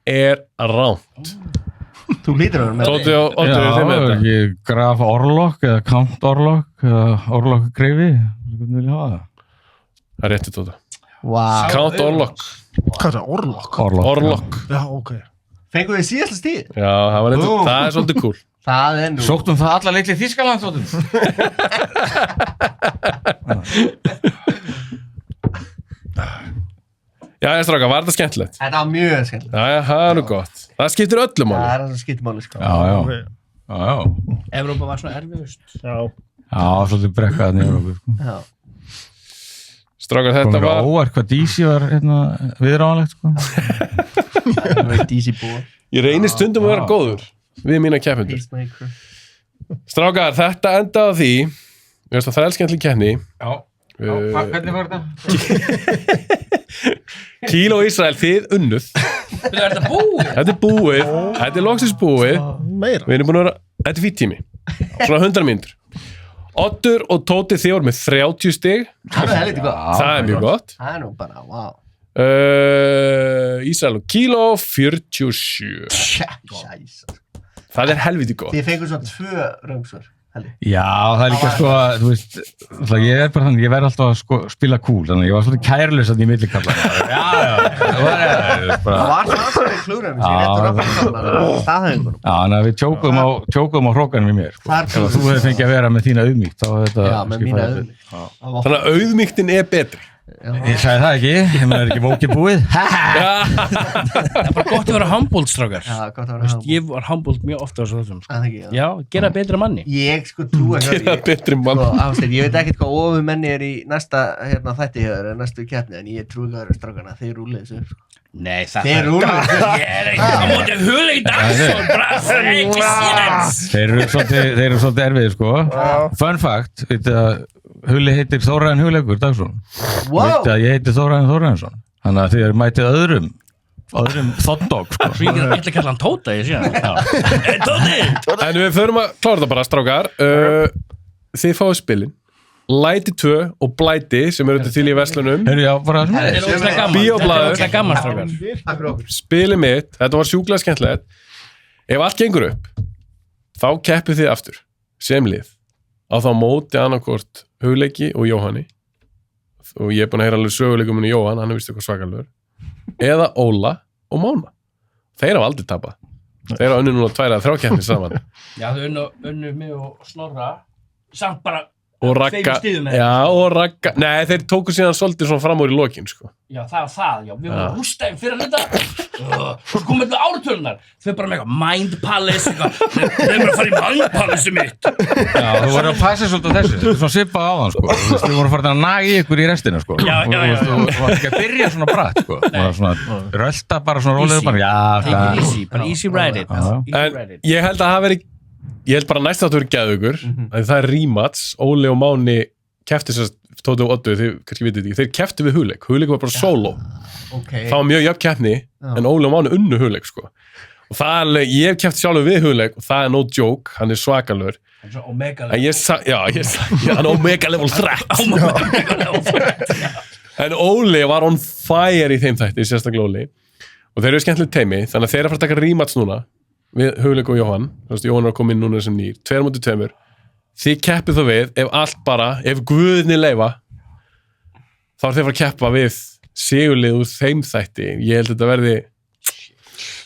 er ránt. Þú lítur hann með Tóti og Oddur Já, þeim með þetta. ekki Graf Orlok eða Count Orlok eða Orlok Greifi. Hvernig vil ég hafa það? Það er réttið, Tóta. Wow. Count Orlok. Hvað er það? Orlok? Orlok. Já, ok. Fengum við síðasta stíð? Já, það er svolítið cool. Það er nú. Sóttum það alla litli Þýskaland, Tóttum. Já, stráka, var þetta skemmtilegt? Þetta var mjög skemmt. Já, það er nú gott. Það skiptir öllum Það máli. er það sem skiptir máli, sko. Já. Evrópa var svona erfiðust. Já. Já, svolítið brekkaðan í Evrópu, sko. Já. Strákar, Kom þetta mér var... óvart hvað DC var viðráðanlegt, sko. Það var DC búa. Ég reynir stundum að vera góður við mína keppendur. Peacemaker. Strákar, þetta endaði á því. Ég veist að það er skemmtileg keppni. Já. Hvernig var þetta? Kíló Ísrael, þið unnuð. Er þetta búið? Þetta er búið. Þetta er loksins búið. Meira. Við erum búin að vera... Þetta er fýtt tími. Svona 100 mínútur. Oddur og Tóti þið voru með 30 stig. Það er helviti gott. Það er mjög gott. Það er nú bara, wow. Ísrael og Kíló 47. Sjæs. Það er helviti gott. Þið fengur svo 2 röngsvör, helvi. Já, það er líka sko, þú veist, ég er bara þannig, ég verð alltaf að sko, spila cool, þannig að ég var svolítið kærlaus að ég millikalla. Já, það var bara... Það var svo aðsverðið klúröfum sem ég réttur röfnum staðhengunum. Já, þannig að við tjókum á hrókanum í mér, sko. Ef þú hefði fengið að vera með þína auðmýkt, þá þetta... Já, með mína auðmýkt. Þannig að auðmýktin er betri. Ég sagði það ekki, ég er ekki bókið búið. Það er bara gott að vera humbled, strákar. Já, gott að vera humbled. Ég var humbled mjög ofta á þessu þessum. Það ekki, Já, gera betra manni. Ég sko trú Gera betri mann. Afstegn, ég veit ekkert hvað ofumenni er í næsta þætti hér, næstu keppni, en ég trú ekki að vera strákarna, þeir rúlið þessu upp, sko. Nei, það Þeir rúlið þessu. Ég er ekki á móti hugleikdags og brasar ekki síðans. Þeir eru svolítið erfiðir, sko. Fun fact, veitu að Huli heitir Þóraðin Hugleikur Dagsson. Veitu að ég heiti Þóraðin Þóraðinsson. Þannig að þið eru mætið öðrum þottdog, sko. Ég ætla að kalla hann Tóta, ég sé hann. Tóti! En við förum að klára þetta bara, strákar. Þið fáið spilin. Læti 2 og Blæti sem eru til í verslunum. Heyrðu, já, bara... Þetta er óslega gaman. Bíóblaður. Þetta er óslega gaman, strákar. Takk fyrir okkur. Spilið mitt, þetta var sjúklega skemmtilegt. Ef allt gengur upp, þá keppið þið aftur, sem lið. Á þá móti annarkvort Hugleiki og Jóhanni. Og ég er búin að heyra alveg söguleikum um Jóhann, hann er vist eitthvað svakalur. Eða Óla og Móna. Þeir hafa aldrei tapað. Þeir hafa unnið núna 2 eða 3 keppnir saman. Já, þau unnu mig og Snorra. Samt bara og Ragga, og Ragga, nei þeir tóku síðan svolítið svona fram úr í lokin sko. Já, það var það, já, við vorum rústaðum fyrir að hluta og komum með áratölunar þau bara með eitthvað Mind Palace þeir bara að fara í Mind Palace mitt Já, þú voru að passa svolítið á þessu þetta er svona svipað á þann sko við vorum að fara að naga í ykkur í restina sko Já. Þú var ekki að byrja svona bratt sko þú var svona rölda bara svona rólega bara take it easy, bara easy ride it En ég held að það veri ég held bara næst að það verið geðugur það er rematch, Óli og Máni kefti sérst, Tóti og Oddur þið kannski vitið ekki, þeir kefti við Hugleik var bara solo, það var mjög jöfn keppni en Óli og Máni unnu Hugleik sko. og það er alveg, ég hef keft sjálfur við Hugleik og það er no joke, hann er svakalur Omega en hann er Omega level threat en Óli var on fire í þeim þætti, sérstaklega Óli og þeir eru skemmtilegt teimi, þannig að þeir eru að fara að taka rematch núna við Hugleik og Jóhann Jóhann er að koma inn núna sem nýr, 2-2 þið keppið þá við, ef Guðni leyfa þá er þið að fara að keppa við sigurlið úr þeim þætti, ég held að þetta verði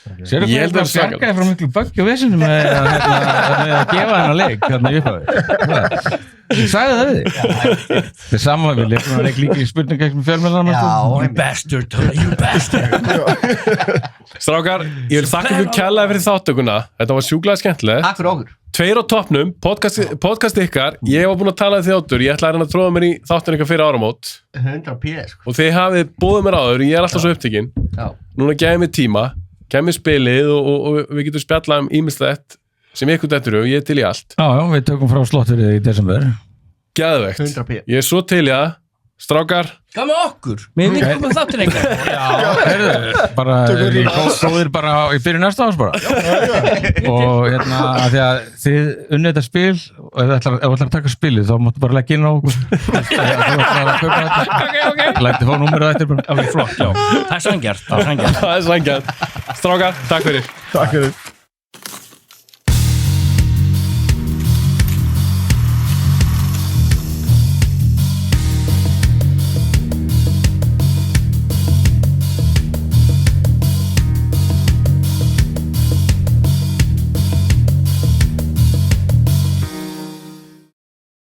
Sérðu hvað það sjarkaði frá miklu böggi og vesinum með að gefa hennar leik þarna í upphafi ég sagði það við þig það er saman við leikum að leik líka í spurningkeppni fjölmiðlanna you bastard Strákar, ég vil þakka ykkur kærlega fyrir þáttökuna þetta var sjúklega skemmtilegt Takk fyrir okkur 2 á toppnum, podcast ykkar ég var búin að tala því þáttur, ég ætla að reyna að tróða mér í þáttun ykkar fyrir áramót 100p sko. og þið hafið búið mér áður, ég er alltaf svo upptekinn núna gefið mér tíma kemur spilið og við getum spjallað ýmislegt sem ykkur dettur og ég er til í allt Já, við tökum frá slotterið í desember Geðvegt, 100p. ég er svo til í það strákar Hvað með okkur? Við vikum þáttir einhver Já, bara góðir bara í byrju næsta árs bara og hérna að því að þið unnið þetta spil og ef þú ætlar að taka spilið þá máttu bara leggja inn á okkur Lætti fá númerið eftir bara flott, já Það er sanngjarnt Strákar, takk fyrir